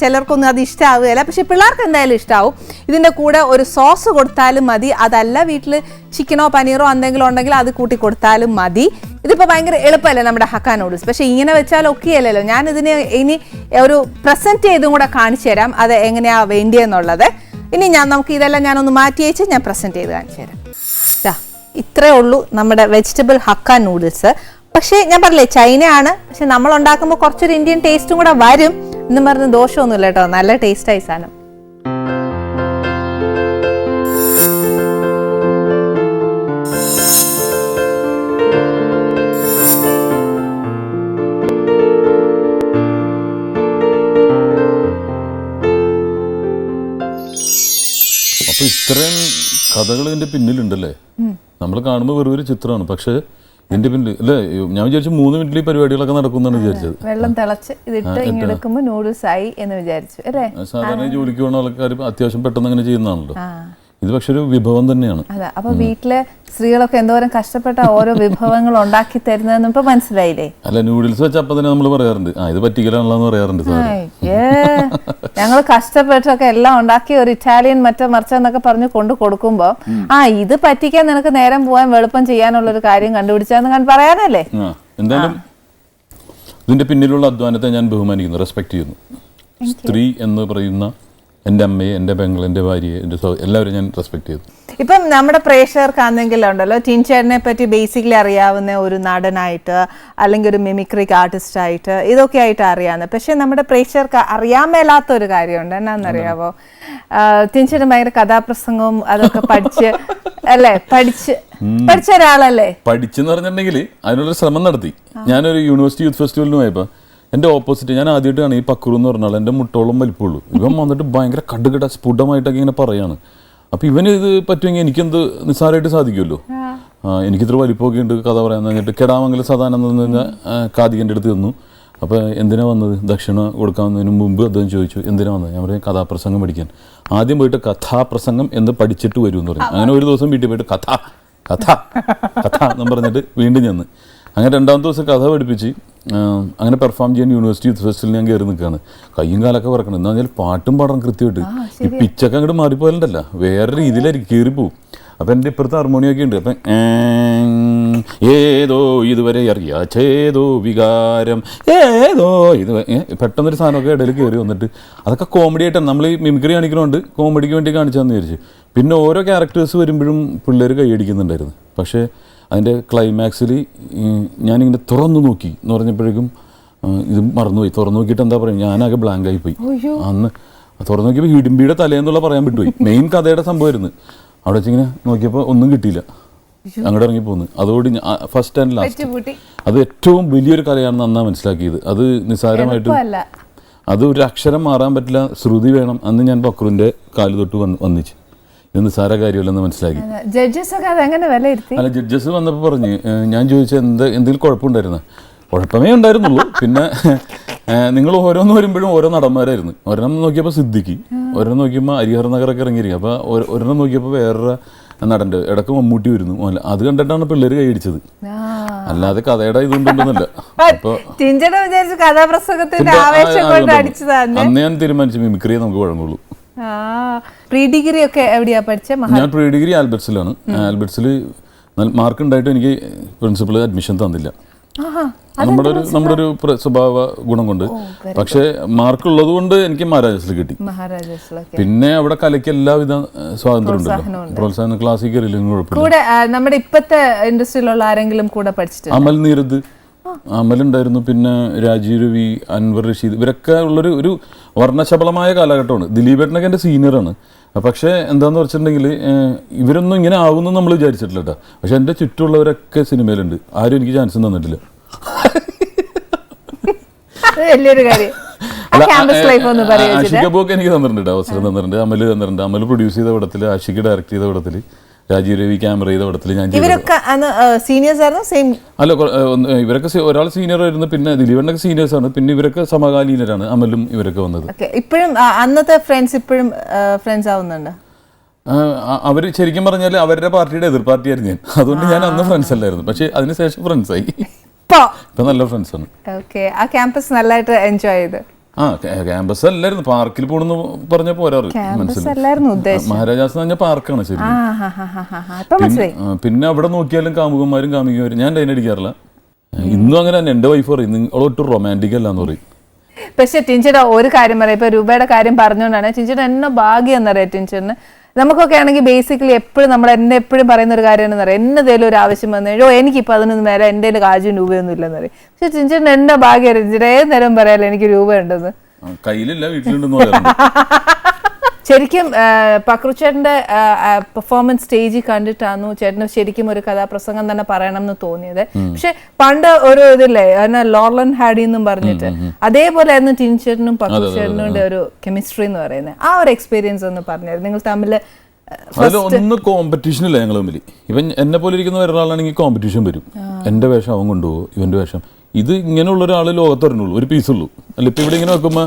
ചിലർക്കൊന്നും അത് ഇഷ്ടമാവുകയില്ല, പക്ഷെ പിള്ളേർക്ക് എന്തായാലും ഇഷ്ടമാവും. ഇതിൻ്റെ കൂടെ ഒരു സോസ് കൊടുത്താലും മതി. അതല്ല വീട്ടിൽ ചിക്കനോ പനീറോ എന്തെങ്കിലും ഉണ്ടെങ്കിൽ അത് കൂട്ടി കൊടുത്താലും മതി. ഇതിപ്പോൾ ഭയങ്കര എളുപ്പമല്ലേ നമ്മുടെ ഹക്ക നൂഡിൽസ്. പക്ഷേ ഇങ്ങനെ വെച്ചാൽ ഒക്കെ അല്ലല്ലോ. ഞാൻ ഇതിന് ഇനി ഒരു പ്രസൻറ്റ് ചെയ്തും കൂടെ കാണിച്ചു തരാം അത് എങ്ങനെയാണ് വേണ്ടിയെന്നുള്ളത്. ഇനി നമുക്ക് ഇതെല്ലാം ഞാനൊന്ന് മാറ്റി വെച്ച് ഞാൻ പ്രസൻറ്റ് ചെയ്ത് കാണിച്ചു തരാം. ഇത്രേ ഉള്ളൂ നമ്മുടെ വെജിറ്റബിൾ ഹക്ക നൂഡിൽസ്. പക്ഷേ ഞാൻ പറഞ്ഞില്ലേ ചൈനയാണ്, പക്ഷെ നമ്മൾ ഉണ്ടാക്കുമ്പോൾ കുറച്ചൊരു ഇന്ത്യൻ ടേസ്റ്റും കൂടെ വരും എന്ന് പറഞ്ഞ് ദോഷമൊന്നുമില്ല കേട്ടോ. നല്ല ടേസ്റ്റായി സാധനം. അപ്പൊ ഇത്രയും കഥകൾ ഇതിന്റെ പിന്നിലുണ്ടല്ലേ. നമ്മൾ കാണുമ്പോൾ വെറും ഒരു ചിത്രമാണ്, പക്ഷെ ഇതിന്റെ പിന്നിൽ അല്ലേ. ഞാൻ വിചാരിച്ചു 3 മിനിറ്റിൽ ഈ പരിപാടികളൊക്കെ നടക്കുമെന്നാണ് വിചാരിച്ചത്. വെള്ളം തിളച്ച് ഇതിട്ട് ഇങ്ങെടുക്കുമ്പോൾ നൂഡിൽസ് ആയി എന്ന് വിചാരിച്ചു അല്ലേ. സാധാരണ ജോലിക്ക് പോകുന്ന ആൾക്കാർ അത്യാവശ്യം പെട്ടെന്ന് അങ്ങനെ ചെയ്യുന്നതാണല്ലോ. ഇത് പക്ഷെ ഒരു വിഭവം തന്നെയാണ്. അതെ. അപ്പൊ വീട്ടിലെ സ്ത്രീകളൊക്കെ എന്തോരം കഷ്ടപ്പെട്ട ഓരോ വിഭവങ്ങൾ ഉണ്ടാക്കി തരുന്നതെന്ന് ഇപ്പൊ മനസ്സിലായില്ലേ. അല്ല, നൂഡിൽസ് വെച്ച അപ്പൊ തന്നെ നമ്മൾ പറയാറുണ്ട് ഇത് പറ്റിക്കലാണല്ലോ എന്ന് പറയാറുണ്ട്. ഞങ്ങൾ കഷ്ടപ്പെട്ടൊക്കെ എല്ലാം ഉണ്ടാക്കി ഒരു ഇറ്റാലിയൻ മറിച്ചെന്നൊക്കെ പറഞ്ഞ് കൊണ്ട് കൊടുക്കുമ്പോ ഇത് പറ്റിക്കാൻ നിനക്ക് നേരം പോകാൻ എളുപ്പം ചെയ്യാനുള്ളൊരു കാര്യം കണ്ടുപിടിച്ചാന്ന് പറയാനല്ലേ. എന്തായാലും ഇതിന്റെ പിന്നിലുള്ള അധ്വാനത്തെ ഞാൻ ബഹുമാനിക്കുന്നു, റെസ്പെക്ട് ചെയ്യുന്നു. സ്ത്രീ എന്ന് പറയുന്ന എൻ്റെ അമ്മയെ, എൻ്റെ പെങ്ങളെ, എൻ്റെ ഭാര്യയെ, എൻ്റെ എല്ലാവരും ഞാൻ റെസ്പെക്ട് ചെയ്തു. ഇപ്പം നമ്മുടെ പ്രേക്ഷകർക്കാണെങ്കിലും ഉണ്ടല്ലോ ടിൻചേട്ടനെ പറ്റി ബേസിക്കലി അറിയാവുന്ന ഒരു നടനായിട്ട് അല്ലെങ്കിൽ ഒരു മിമിക്രിക് ആർട്ടിസ്റ്റ് ആയിട്ട് ഇതൊക്കെ ആയിട്ട് അറിയാവുന്നത്. പക്ഷെ നമ്മുടെ പ്രേക്ഷകർക്ക് അറിയാൻ മേലാത്ത ഒരു കാര്യമുണ്ട്. എന്നാന്നറിയാവോ, ടിൻചേട്ടൻ ഭയങ്കര കഥാപ്രസംഗവും അതൊക്കെ പഠിച്ച് അല്ലേ, പഠിച്ച ഒരാളല്ലേ? പഠിച്ചെന്ന് പറഞ്ഞിട്ടുണ്ടെങ്കിൽ അതിനുള്ളൊരു ശ്രമം നടത്തി. ഞാനൊരു യൂണിവേഴ്സിറ്റി യൂത്ത് ഫെസ്റ്റിവലിന് പോയപ്പോൾ എൻ്റെ ഓപ്പോസിറ്റ്, ഞാൻ ആദ്യമായിട്ടാണ് ഈ പക്രു എന്ന് പറഞ്ഞാൽ എൻ്റെ മുട്ടോളം വലിപ്പമുള്ളൂ. ഇവൻ വന്നിട്ട് ഭയങ്കര കടുകട സ്ഫുടമായിട്ടൊക്കെ ഇങ്ങനെ പറയാണ്. അപ്പോൾ ഇവന് ഇത് പറ്റുമെങ്കിൽ എനിക്കെന്ത് നിസ്സാരമായിട്ട് സാധിക്കുമല്ലോ. എനിക്കിത്ര വലിപ്പമൊക്കെ ഉണ്ട് കഥ പറയാമെന്ന് പറഞ്ഞിട്ട് കെടാമംഗലം സദാനന്ദ എന്ന് പറഞ്ഞ കാതികൻ്റെ അടുത്ത് തന്നു. അപ്പോൾ എന്തിനാണ് വന്നത്? ദക്ഷിണ കൊടുക്കാവുന്നതിന് മുമ്പ് അദ്ദേഹം ചോദിച്ചു എന്തിനാണ് വന്നത്? ഞാൻ പറയും കഥാപ്രസംഗം പഠിക്കാൻ. ആദ്യം പോയിട്ട് കഥാപ്രസംഗം എന്ന് പഠിച്ചിട്ട് വരും എന്ന് പറഞ്ഞു. അങ്ങനെ ഒരു ദിവസം വീട്ടിൽ പോയിട്ട് കഥ കഥ കഥ എന്ന് പറഞ്ഞിട്ട് വീണ്ടും ചെന്ന് അങ്ങനെ രണ്ടാമത്തെ ദിവസം കഥ പഠിപ്പിച്ച് അങ്ങനെ പെർഫോം ചെയ്യാൻ യൂണിവേഴ്സിറ്റി യൂത്ത് ഫെസ്റ്റിവലിൽ ഞാൻ കയറി നിൽക്കുകയാണ്. കയ്യും കാലൊക്കെ പറക്കണം. എന്താ പറഞ്ഞാൽ പാട്ടും പാടാൻ കൃത്യമായിട്ട്. ഈ പിച്ചൊക്കെ അങ്ങോട്ട് മാറിപ്പോയാലുണ്ടല്ല വേറെ രീതിയിലായിരിക്കും കയറിപ്പോവും. അപ്പം എൻ്റെ ഇപ്പുറത്തെ ഹാർമോണിയൊക്കെ ഉണ്ട്. അപ്പം ഏതോ ഇതുവരെ അറിയാച്ചേതോ വികാരം ഏതോ ഇത് പെട്ടെന്നൊരു സാധനമൊക്കെ ഇടയിൽ കയറി വന്നിട്ട് അതൊക്കെ കോമഡി ആയിട്ടാണ്. നമ്മൾ ഈ മിമിക്രി കാണിക്കണോണ്ട് കോമഡിക്ക് വേണ്ടി കാണിച്ചാന്ന് വിചാരിച്ചു. പിന്നെ ഓരോ ക്യാരക്ടേഴ്സ് വരുമ്പോഴും പിള്ളേർ കൈയടിക്കുന്നുണ്ടായിരുന്നു. പക്ഷേ അതിൻ്റെ ക്ലൈമാക്സിൽ ഞാനിങ്ങനെ തുറന്നു നോക്കി എന്ന് പറഞ്ഞപ്പോഴേക്കും ഇത് മറന്നുപോയി. തുറന്നു നോക്കിയിട്ട് എന്താ പറയുക, ഞാനാകെ ബ്ലാങ്കായി പോയി. അന്ന് തുറന്നു നോക്കിയപ്പോൾ ഹിഡിമ്പിയുടെ തലേന്നുള്ള പറയാൻ വിട്ടുപോയി. മെയിൻ കഥയുടെ സംഭവമായിരുന്നു. അവിടെ വെച്ചിങ്ങനെ നോക്കിയപ്പോൾ ഒന്നും കിട്ടിയില്ല, അങ്ങോട്ട് ഇറങ്ങി പോന്നു. അതോട് ഫസ്റ്റ് ആൻഡ് ലാസ്റ്റ് അത് ഏറ്റവും വലിയൊരു കഥയാണെന്ന് അന്നാ മനസ്സിലാക്കിയത്. അത് നിസ്സാരമായിട്ട് അത് ഒരു അക്ഷരം മാറാൻ പറ്റില്ല, ശ്രുതി വേണം. അന്ന് ഞാൻ പക്രുവിൻ്റെ കാല് തൊട്ട് വന്നിച്ച് ഇത് നിസ്സാര കാര്യമല്ലെന്ന് മനസ്സിലാക്കി. അല്ല, ജഡ്ജസ് വന്നപ്പോൾ പറഞ്ഞ്, ഞാൻ ചോദിച്ചാൽ എന്തെങ്കിലും കുഴപ്പമുണ്ടായിരുന്നു? കുഴപ്പമേ ഉണ്ടായിരുന്നുള്ളൂ. പിന്നെ നിങ്ങൾ ഓരോന്ന് വരുമ്പോഴും ഓരോ നടന്മാരായിരുന്നു. ഒരെണ്ണം നോക്കിയപ്പോൾ സിദ്ദിഖി, ഒരെണ്ണം നോക്കിയപ്പോൾ ഹരിഹർ നഗറൊക്കെ ഇറങ്ങിയിരിക്കും. അപ്പോൾ ഒരെണ്ണം നോക്കിയപ്പോൾ വേറൊരു നടൻ്റെ ഇടക്ക് മമ്മൂട്ടി വരുന്നു. അത് കണ്ടിട്ടാണ് പിള്ളേർ കൈയടിച്ചത്, അല്ലാതെ കഥയുടെ ഇതുകൊണ്ടൊന്നുമല്ല. അപ്പോൾ അന്ന് ഞാൻ തീരുമാനിച്ചു മിമിക്രിയെ നമുക്ക് വഴങ്ങുള്ളൂ. പ്രീ ഡിഗ്രി ഒക്കെ എവിടെയാ പഠിച്ചത്? ഞാൻ പ്രീ ഡിഗ്രി ആൽബർട്സിലാണ്. ആൽബർട്സിൽ മാർക്ക് ഉണ്ടായിട്ടും എനിക്ക് പ്രിൻസിപ്പൾ അഡ്മിഷൻ തന്നില്ല. നമ്മുടെ ഒരു സ്വഭാവ ഗുണം കൊണ്ട്. പക്ഷേ മാർക്ക് ഉള്ളത് കൊണ്ട് എനിക്ക് മഹാരാജാസിൽ കിട്ടി. പിന്നെ അവിടെ കലയ്ക്ക് എല്ലാവിധ സ്വാതന്ത്ര്യം ഉണ്ടല്ലോ, പ്രോത്സാഹന ക്ലാസ്സിൽ കയറിയില്ലെങ്കിൽ കുഴപ്പമില്ല. നമ്മുടെ ഇപ്പത്തെ ഇൻഡസ്ട്രിയിലുള്ള ആരെങ്കിലും കൂടെ പഠിച്ചിട്ടുണ്ട്? അമൽ നീരദ്, അമലുണ്ടായിരുന്നു. പിന്നെ രാജീവ് രവി, അൻവർ റഷീദ്, ഇവരൊക്കെ ഉള്ളൊരു വർണ്ണശബളമായ കാലഘട്ടമാണ്. ദിലീപേട്ടനൊക്കെ എൻ്റെ സീനിയറാണ്. പക്ഷേ എന്താണെന്ന് വെച്ചിട്ടുണ്ടെങ്കിൽ ഇവരൊന്നും ഇങ്ങനെ ആവുമെന്ന് നമ്മൾ വിചാരിച്ചിട്ടില്ല കേട്ടോ. പക്ഷെ എൻ്റെ ചുറ്റുമുള്ളവരൊക്കെ സിനിമയിലുണ്ട്. ആരും എനിക്ക് ചാൻസ് തന്നിട്ടില്ല. ആഷിഖ് അബുക്ക് എനിക്ക് തന്നിട്ടുണ്ട്, അവസരം തന്നിട്ടുണ്ട്. അമല് തന്നിട്ടുണ്ട്. അമല് പ്രൊഡ്യൂസ് ചെയ്ത പടത്തിൽ, ആഷിഖ് ഡയറക്ട് ചെയ്ത പടത്തിൽ, രാജീവ് രവി ക്യാമറ ചെയ്ത പടത്തിൽ ഞാൻ അല്ല, ഇവരൊക്കെ ഒരാൾ സീനിയർ ആയിരുന്നു. പിന്നെ ദിലീപേട്ടനൊക്കെ സീനിയേഴ്സ് ആണ്. പിന്നെ ഇവരൊക്കെ സമകാലീനരാണ്, അമലും ഇവരൊക്കെ വന്നത്. ഇപ്പോഴും അന്നത്തെ ഫ്രണ്ട്സ് ഇപ്പോഴും ഫ്രണ്ട്സ് ആവുന്നുണ്ട്? അവർ ശരിക്കും പറഞ്ഞാൽ അവരുടെ പാർട്ടിയുടെ എതിർ പാർട്ടിയായിരുന്നു ഞാൻ. അതുകൊണ്ട് ഞാൻ അന്ന് ഫ്രണ്ട്സ് അല്ലായിരുന്നു. പക്ഷെ അതിനുശേഷം ഫ്രണ്ട്സായി. ഇപ്പൊ നല്ല ഫ്രണ്ട്സാണ്. ആ ക്യാമ്പസ് നല്ലതായിട്ട് എൻജോയ് ചെയ്ത്? ക്യാമ്പസ് അല്ലായിരുന്നു, പാർക്കിൽ പോണെന്ന് പറഞ്ഞ പോരാറ്. മഹാരാജാസ് പറഞ്ഞ പാർക്കാണ് ശരി. പിന്നെ അവിടെ നോക്കിയാലും കാമുകന്മാരും കാമുകന്മാരും. ഞാൻ ലൈൻ അടിക്കാറില്ല. ഇന്നും അങ്ങനെ തന്നെ. എൻ്റെ വൈഫ് പറയും നിങ്ങളൊട്ടും റൊമാൻറ്റിക് അല്ലാന്ന് പറയും. പക്ഷെ ടിൻചേട്ടാ ഒരു കാര്യം പറയാം, ഇപ്പൊ രൂപയുടെ കാര്യം പറഞ്ഞുകൊണ്ടാണ് ടിൻചേട്ടാ എന്നെ ഭാഗ്യം എന്നറിയാം. ടിൻചേട്ടന് നമുക്കൊക്കെ ആണെങ്കിൽ ബേസിക്കലി എപ്പോഴും നമ്മൾ എന്നെ എപ്പോഴും പറയുന്ന ഒരു കാര്യം എന്ന് പറയാം, എന്നതേലും ഒരു ആവശ്യം വന്നു കഴിഞ്ഞോ എനിക്കിപ്പോൾ അതിനൊന്നും മേലെ എൻ്റെ കാശും രൂപയൊന്നും ഇല്ലെന്ന് പറയും. പക്ഷെ ചിഞ്ചേട്ടൻ എൻ്റെ ഭാഗ്യം ചിഞ്ചേട്ടൻ ഏത് നേരം പറയാലോ എനിക്ക് രൂപ ഉണ്ടെന്ന്. കയ്യിലില്ല, വീട്ടിലുണ്ടെന്ന്. ശരിക്കും പക്രുച്ചേട്ടൻ്റെ പെർഫോമൻസ് സ്റ്റേജിൽ കണ്ടിട്ടാണ് ചേട്ടന് ശരിക്കും ഒരു കഥാപ്രസംഗം തന്നെ പറയണം എന്ന് തോന്നിയത്. പക്ഷെ പണ്ട് ഒരു ഇതില്ലേ ലോർലൻ ഹാഡി എന്നും പറഞ്ഞിട്ട്, അതേപോലെ ആയിരുന്നു ടിൻചേട്ടനും പക്രുച്ചേട്ടനും ഒരു കെമിസ്ട്രി എന്ന് പറയുന്നത്. ആ ഒരു എക്സ്പീരിയൻസ് ഒന്ന് പറഞ്ഞായിരുന്നു നിങ്ങൾ തമ്മിൽ? അതിലൊന്നും കോമ്പറ്റീഷൻ ഇല്ല ഞങ്ങൾ തമ്മിൽ. ഇവൻ എന്നെ പോലെ ഇരിക്കുന്ന ഒരാളാണെങ്കിൽ കോമ്പറ്റീഷൻ വരും. എൻ്റെ വേഷം അവൻ കൊണ്ടുപോകും, ഇവൻ്റെ വേഷം. ഇത് ഇങ്ങനെയുള്ള ഒരാൾ ലോകത്ത് വരണുള്ളൂ, ഒരു പീസുള്ളൂ. അല്ല ഇപ്പം ഇവിടെ ഇങ്ങനെ വെക്കുമ്പോൾ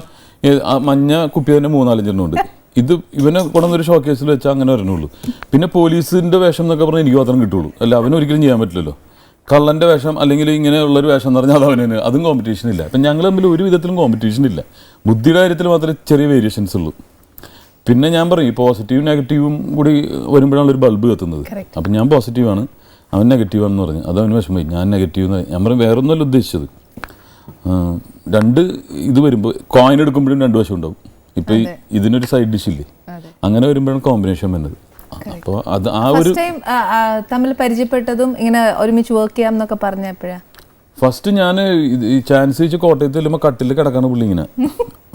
മഞ്ഞ കുപ്പി തന്നെ 3-4 ഉണ്ട്. ഇത് ഇവനെ കൊണ്ടുവന്നൊരു ഷോക്കേസിൽ വെച്ചാൽ അങ്ങനെ വരണുള്ളൂ. പിന്നെ പോലീസിൻ്റെ വേഷം എന്നൊക്കെ പറഞ്ഞാൽ എനിക്ക് മാത്രം കിട്ടുള്ളൂ. അല്ല അവനൊരിക്കലും ചെയ്യാൻ പറ്റില്ലല്ലോ. കള്ളൻ്റെ വേഷം അല്ലെങ്കിൽ ഇങ്ങനെയുള്ളൊരു വേഷം എന്ന് പറഞ്ഞാൽ അവന് അതും കോമ്പറ്റീഷൻ ഇല്ല. അപ്പം ഞങ്ങൾ തമ്മിൽ ഒരു വിധത്തിലും കോമ്പറ്റീഷൻ ഇല്ല. ബുദ്ധിയുടെ കാര്യത്തിൽ മാത്രമേ ചെറിയ വേരിയേഷൻസ് ഉള്ളൂ. പിന്നെ ഞാൻ പറയും പോസിറ്റീവും നെഗറ്റീവും കൂടി വരുമ്പോഴാണ് ഒരു ബൾബ് കത്തുന്നത്. അപ്പം ഞാൻ പോസിറ്റീവാണ്, അവൻ നെഗറ്റീവാണെന്ന് പറഞ്ഞു. അത് അവന് വിഷമമായി. ഞാൻ നെഗറ്റീവ് എന്ന് ഞാൻ പറയും വേറെ ഒന്നുമല്ല ഉദ്ദേശിച്ചത്. രണ്ട് ഇത് വരുമ്പോൾ കോയിൻ എടുക്കുമ്പോഴും 2 വശം ഉണ്ടാവും. ഇപ്പൊ ഇതിനൊരു സൈഡ് ഡിഷ് ഇല്ലേ, അങ്ങനെ വരുമ്പോഴാണ് കോമ്പിനേഷൻ വരുന്നത്. അപ്പോൾ അത് ആ ഒരു തമ്മിൽ പരിചയപ്പെട്ടതും ഇങ്ങനെ ഒരുമിച്ച് വർക്ക് ചെയ്യാം എന്നൊക്കെ പറഞ്ഞപ്പോഴാ ഫസ്റ്റ് ഞാൻ ഈ ചാൻസ് വെച്ച് കോട്ടയത്ത് ചെല്ലുമ്പോൾ കട്ടിൽ കിടക്കാണ് പുള്ളി ഇങ്ങനെ.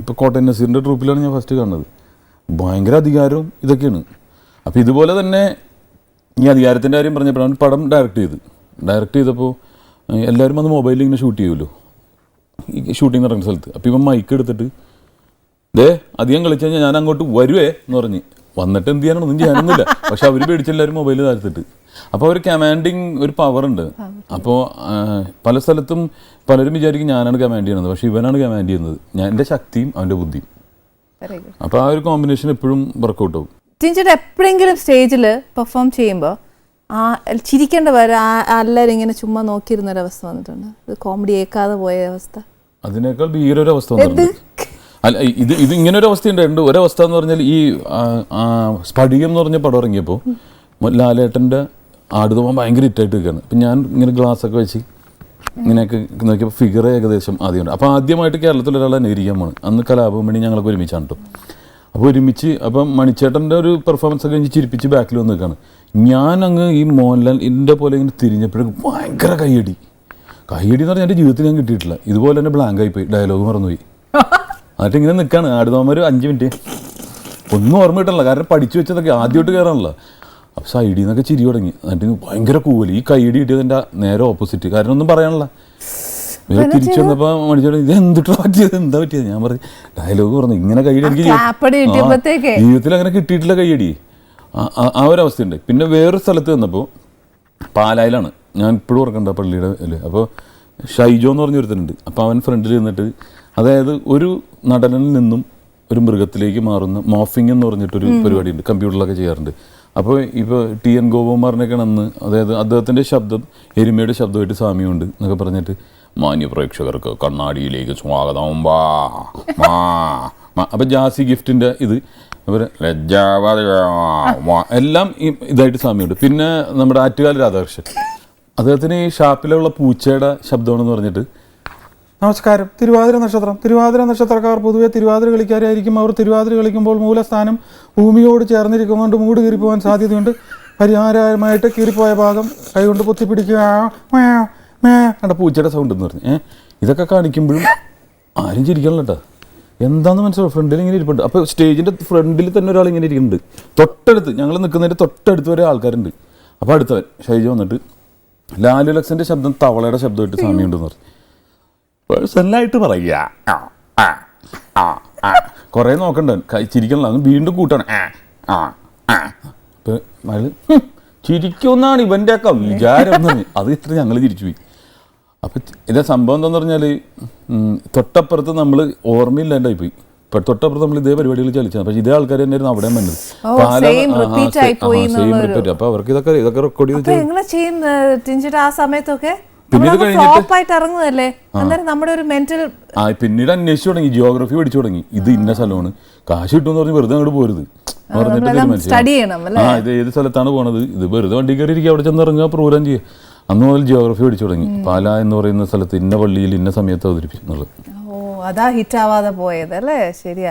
അപ്പോൾ കോട്ടയം നസീറിൻ്റെ ട്രൂപ്പിലാണ് ഞാൻ ഫസ്റ്റ് കാണുന്നത്. ഭയങ്കര അധികാരവും ഇതൊക്കെയാണ്. അപ്പോൾ ഇതുപോലെ തന്നെ ഈ അധികാരത്തിൻ്റെ കാര്യം പറഞ്ഞപ്പോഴാണ് പടം ഡയറക്റ്റ് ചെയ്തപ്പോൾ എല്ലാവരും വന്ന് മൊബൈലിൽ ഇങ്ങനെ ഷൂട്ട് ചെയ്യുമല്ലോ ഈ ഷൂട്ടിംഗ് നടക്കുന്ന സ്ഥലത്ത്. അപ്പോൾ ഇവൻ മൈക്ക് എടുത്തിട്ട് അധികം കളിച്ചു കഴിഞ്ഞാൽ ഞാൻ അങ്ങോട്ട് വരുവേ എന്ന് പറഞ്ഞ് വന്നിട്ട് എന്ത് ചെയ്യാനാണ്, ഒന്നും ചെയ്യാനൊന്നുമില്ല. പക്ഷെ അവർ പേടിച്ചെല്ലാവരും മൊബൈൽ താഴ്ത്തിട്ട്. അപ്പോൾ ഒരു കമാൻഡിങ് ഒരു പവർ ഉണ്ട്. അപ്പോൾ പല സ്ഥലത്തും പലരും വിചാരിക്കും ഞാനാണ് കമാൻഡ് ചെയ്യുന്നത്, പക്ഷെ ഇവനാണ് കമാൻഡ് ചെയ്യുന്നത്. എൻ്റെ ശക്തിയും അവൻ്റെ ബുദ്ധിയും. അപ്പോൾ ആ ഒരു കോമ്പിനേഷൻ എപ്പോഴും വർക്കൗട്ട് ആവും. ടിൻചേട്ടൻ എപ്പോഴെങ്കിലും സ്റ്റേജിൽ പെർഫോം ചെയ്യുമ്പോൾ ചിരിക്കേണ്ട വരെ എല്ലാവരും ഇങ്ങനെ ചുമ്മാ നോക്കിയിരുന്നൊരവസ്ഥ വന്നിട്ടുണ്ട്? ഇത് കോമഡി ഏക്കാതെ പോയ അവസ്ഥ? അതിനേക്കാൾ ഭീകരൊരവസ്ഥ വന്നിട്ടുണ്ട്. അല്ല, ഇത് ഇങ്ങനെ ഒരു അവസ്ഥയുണ്ട്. ഒരവസ്ഥ എന്ന് പറഞ്ഞാൽ ഈ സ്ഫടികം എന്ന് പറഞ്ഞ പടം ഇറങ്ങിയപ്പോൾ ലാലേട്ടൻ്റെ ആടുതോമാൻ ഭയങ്കര ഹിറ്റായിട്ട് നിൽക്കുകയാണ്. അപ്പം ഞാൻ ഇങ്ങനെ ഗ്ലാസ്സൊക്കെ വെച്ച് ഇങ്ങനെയൊക്കെ നോക്കിയപ്പോൾ ഫിഗർ ഏകദേശം ആദ്യമുണ്ട്. അപ്പോൾ ആദ്യമായിട്ട് കേരളത്തിൽ ഒരാളെ അനുകരിക്കാൻ പോണ്. അന്ന് കലാഭവൻ ഞങ്ങളൊക്കെ ഒരുമിച്ചാണ് കേട്ടോ. അപ്പോൾ അപ്പം മണിച്ചേട്ടൻ്റെ ഒരു പെർഫോമൻസ് ഒക്കെ കഴിഞ്ഞ് ചിരിപ്പിച്ച് ബാക്കിൽ വന്ന് നിൽക്കുകയാണ്. ഞാൻ അങ്ങ് ഈ മോഹൻലാൽ ഇതിൻ്റെ പോലെ ഇങ്ങനെ തിരിഞ്ഞപ്പോഴേക്കും ഭയങ്കര കയ്യടി എന്ന് പറഞ്ഞാൽ എൻ്റെ ജീവിതത്തിൽ ഞാൻ കിട്ടിയിട്ടില്ല. ഇതുപോലെ തന്നെ ബ്ലാങ്കായിപ്പോയി, ഡയലോഗ് മറന്നുപോയി. എന്നിട്ട് ഇങ്ങനെ നിൽക്കുകയാണ് ആടുതോമാൻ ഒരു 5 മിനിറ്റ് ഒന്നും ഓർമ്മ കിട്ടണില്ല, കാരണം പഠിച്ചു വെച്ചതൊക്കെ ആദ്യമായിട്ട് കയറാണല്ലോ. അപ്പോൾ സൈഡിൽ നിന്നൊക്കെ ചിരി തുടങ്ങി. എന്നിട്ട് ഭയങ്കര കൂവല്. ഈ കൈയടി കിട്ടിയതിൻ്റെ നേരെ ഓപ്പോസിറ്റ്, കാരണം ഒന്നും പറയാനുള്ള. തിരിച്ചു വന്നപ്പോൾ മണിച്ചേട്ടൻ ഇത് എന്തിട്ടാ പറ്റിയത്, എന്താ പറ്റിയത്? ഞാൻ പറഞ്ഞു ഡയലോഗ് പറഞ്ഞു. ഇങ്ങനെ കൈയടി എനിക്ക് ജീവിതത്തിൽ അങ്ങനെ കിട്ടിയിട്ടില്ല കൈയടി. ആ ഒരു അവസ്ഥയുണ്ട്. പിന്നെ വേറൊരു സ്ഥലത്ത് വന്നപ്പോൾ പാലായിലാണ്, ഞാൻ ഇപ്പോഴും ഓർക്കണ്ട പള്ളിയുടെ അല്ലേ. അപ്പോൾ ഷൈജോ എന്ന് പറഞ്ഞൊരുത്തനുണ്ട്. അപ്പോൾ അവൻ ഫ്രണ്ടിൽ നിന്നിട്ട്, അതായത് ഒരു നടനിൽ നിന്നും ഒരു മൃഗത്തിലേക്ക് മാറുന്ന മോഫിംഗ് എന്ന് പറഞ്ഞിട്ടൊരു പരിപാടിയുണ്ട്, കമ്പ്യൂട്ടറിലൊക്കെ ചെയ്യാറുണ്ട്. അപ്പോൾ ഇപ്പോൾ TN ഗോപകുമാറിനൊക്കെയാണ് അന്ന്, അതായത് അദ്ദേഹത്തിൻ്റെ ശബ്ദം എരുമയുടെ ശബ്ദമായിട്ട് സാമ്യമുണ്ട് എന്നൊക്കെ പറഞ്ഞിട്ട് മാന്യ പ്രേക്ഷകർക്ക് കണ്ണാടിയിലേക്ക് സ്വാഗതം വാ മാ. അപ്പം ജാസി ഗിഫ്റ്റിൻ്റെ ഇത് എല്ലാം ഇതായിട്ട് സാമ്യമുണ്ട്. പിന്നെ നമ്മുടെ ആറ്റുകാൽ രാധാകൃഷ്ണൻ, അദ്ദേഹത്തിന് ഈ ഷാപ്പിലുള്ള പൂച്ചയുടെ ശബ്ദമാണെന്ന് പറഞ്ഞിട്ട് നമസ്കാരം, തിരുവാതിര നക്ഷത്രക്കാർ പൊതുവെ തിരുവാതിര കളിക്കാരായിരിക്കും. അവർ തിരുവാതിര കളിക്കുമ്പോൾ മൂലസ്ഥാനം ഭൂമിയോട് ചേർന്നിരിക്കുന്നതുകൊണ്ട് മൂട് കീറിപ്പോകാൻ സാധ്യതയുണ്ട്. പരിഹാരമായിട്ട് കീറിപ്പോയ ഭാഗം കൈകൊണ്ട് പൊത്തിപ്പിടിക്കുക എന്റെ പൂച്ചയുടെ സൗണ്ട് എന്ന് പറഞ്ഞു. ഇതൊക്കെ കാണിക്കുമ്പോഴും ആരും ചിരിക്കണല്ലോ കേട്ടോ. എന്താണെന്ന് മനസ്സിലാവും. ഫ്രണ്ടിൽ ഇങ്ങനെ ഇരിപ്പുണ്ട്. അപ്പോൾ സ്റ്റേജിൻ്റെ ഫ്രണ്ടിൽ തന്നെ ഒരാൾ ഇങ്ങനെ ഇരിക്കുന്നുണ്ട്. തൊട്ടടുത്ത് ഞങ്ങൾ നിൽക്കുന്നതിൻ്റെ തൊട്ടടുത്ത് വരെ ആൾക്കാരുണ്ട്. അപ്പോൾ അടുത്തവൻ ഷൈജ വന്നിട്ട് ലാലു ലക്സിൻ്റെ ശബ്ദം തവളയുടെ ശബ്ദമായിട്ട് സാമ്യമുണ്ടെന്ന് പറഞ്ഞു. പേഴ്സണലായിട്ട് പറയുക കുറേ നോക്കണ്ട, ചിരിക്കണല്ലോ. അങ്ങ് വീണ്ടും കൂട്ടാണ്. ചിരിക്കുമെന്നാണ് ഇവൻ്റെ ഒക്കെ വിചാരം എന്ന് പറഞ്ഞു. അത് ഇത്ര ഞങ്ങൾ ചിരിച്ചു പോയി. അപ്പം ഇതേ സംഭവം എന്താണെന്ന് പറഞ്ഞാൽ തൊട്ടപ്പുറത്ത് നമ്മൾ ഓർമ്മയില്ലാണ്ടായി പോയി. ഇപ്പം തൊട്ടപ്പുറത്ത് നമ്മൾ ഇതേ പരിപാടികൾ ചലിച്ചാൽ, പക്ഷേ ഇതേ ആൾക്കാർ തന്നെയായിരുന്നു അവിടെ വന്നത്. Same repeat. അപ്പോൾ അവർക്ക് ഇതൊക്കെ റെക്കോർഡ് ചെയ്ത് ആ സമയത്തൊക്കെ പിന്നീട് പിന്നീട് അന്വേഷിച്ചു തുടങ്ങി, ജിയോഗ്രഫി പഠിച്ചു തുടങ്ങി. ഇത് ഇന്ന സ്ഥലമാണ്, കാശ് കിട്ടുമെന്ന് പറഞ്ഞ് വെറുതെ അങ്ങോട്ട് പോരുത് പറഞ്ഞിട്ട് ഇത് ഏത് സ്ഥലത്താണ് പോണത്, ഇത് വെറുതെ വണ്ടി കയറി ഇരിക്കുക, അവിടെ ചെന്ന് ഇറങ്ങുക, പ്രോഗ്രാം ചെയ്യുക. അന്ന് മുതൽ ജിയോഗ്രഫി പഠിച്ചു തുടങ്ങി. പാല എന്ന് പറയുന്ന സ്ഥലത്ത് ഇന്ന പള്ളിയിൽ ഇന്ന സമയത്ത് അവതരിപ്പിക്കുന്നുള്ളത്. അതാ ഹിറ്റ് ആവാതെ പോയത് അല്ലേ? ശരിയാ.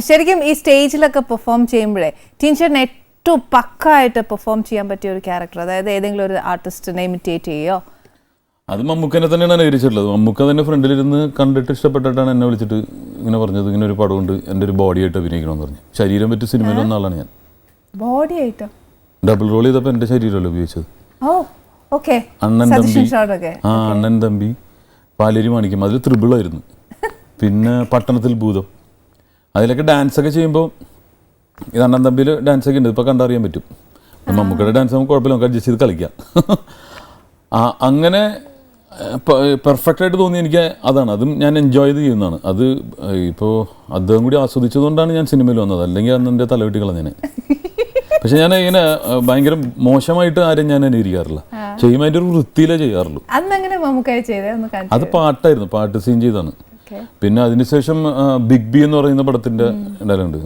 ശരിക്കും ഈ സ്റ്റേജിലൊക്കെ പെർഫോം ചെയ്യുമ്പോഴേ ടീച്ചറിന് ഏറ്റവും പക്കായിട്ട് പെർഫോം ചെയ്യാൻ പറ്റിയ ഒരു ക്യാരക്ടർ, അതായത് ഏതെങ്കിലും ഒരു ആർട്ടിസ്റ്റിനെ ഇമിറ്റേറ്റ് ചെയ്യോ? അത് മമ്മൂക്കനെ തന്നെയാണ് അനുകരിച്ചിട്ടുള്ളത്. മമ്മൂക്ക തന്നെ ഫ്രണ്ടിലിരുന്ന് കണ്ടിട്ട് ഇഷ്ടപ്പെട്ടിട്ടാണ് എന്നെ വിളിച്ചിട്ട് ഇങ്ങനെ പറഞ്ഞത്, ഇങ്ങനെ ഒരു പടമുണ്ട്, എൻ്റെ ഒരു ബോഡിയായിട്ട് അഭിനയിക്കണമെന്ന് പറഞ്ഞു. ശരീരം പറ്റി സിനിമയിൽ വന്ന ആളാണ് ഞാൻ. ബോഡി ആയിട്ടോ? ഡബിൾ റോൾ ചെയ്തപ്പോൾ എൻ്റെ ശരീരമല്ലേ ഉപയോഗിച്ചത്. അണ്ണൻ തമ്പി, പാലേരി മാണിക്യം, അതിൽ ത്രിബിളായിരുന്നു. പിന്നെ പട്ടണത്തിൽ ഭൂതം, അതിലൊക്കെ ഡാൻസൊക്കെ ചെയ്യുമ്പോൾ ഇത് അണ്ണൻ തമ്പിയിൽ ഡാൻസൊക്കെ ഉണ്ട്, ഇപ്പോൾ കണ്ടറിയാൻ പറ്റും. മമ്മൂക്കയുടെ ഡാൻസ് നമുക്ക് കുഴപ്പമില്ല, നമുക്ക് അഡ്ജസ്റ്റ് ചെയ്ത് കളിക്കാം. അങ്ങനെ പെർഫെക്റ്റായിട്ട് തോന്നി എനിക്ക് അതാണ്. അതും ഞാൻ എൻജോയ് ചെയ്ത് ചെയ്യുന്നതാണ്. അത് ഇപ്പോൾ അദ്ദേഹം കൂടി ആസ്വദിച്ചതുകൊണ്ടാണ് ഞാൻ സിനിമയിൽ വന്നത്, അല്ലെങ്കിൽ അന്ന് എൻ്റെ തലവെട്ടി കളഞ്ഞേനെ. പക്ഷെ ഞാൻ ഇങ്ങനെ ഭയങ്കര മോശമായിട്ട് ആരും ഞാൻ അനുകരിക്കാറില്ല, ചെയ്യുമ്പോൾ അതിൻ്റെ ഒരു വൃത്തിയിലേ ചെയ്യാറുള്ളൂ. അത് പാട്ടായിരുന്നു, പാട്ട് സീൻ ചെയ്താണ്. പിന്നെ അതിനുശേഷം ബിഗ് ബി എന്ന് പറയുന്ന പടത്തിൻ്റെ ഡയലോഗുണ്ട്,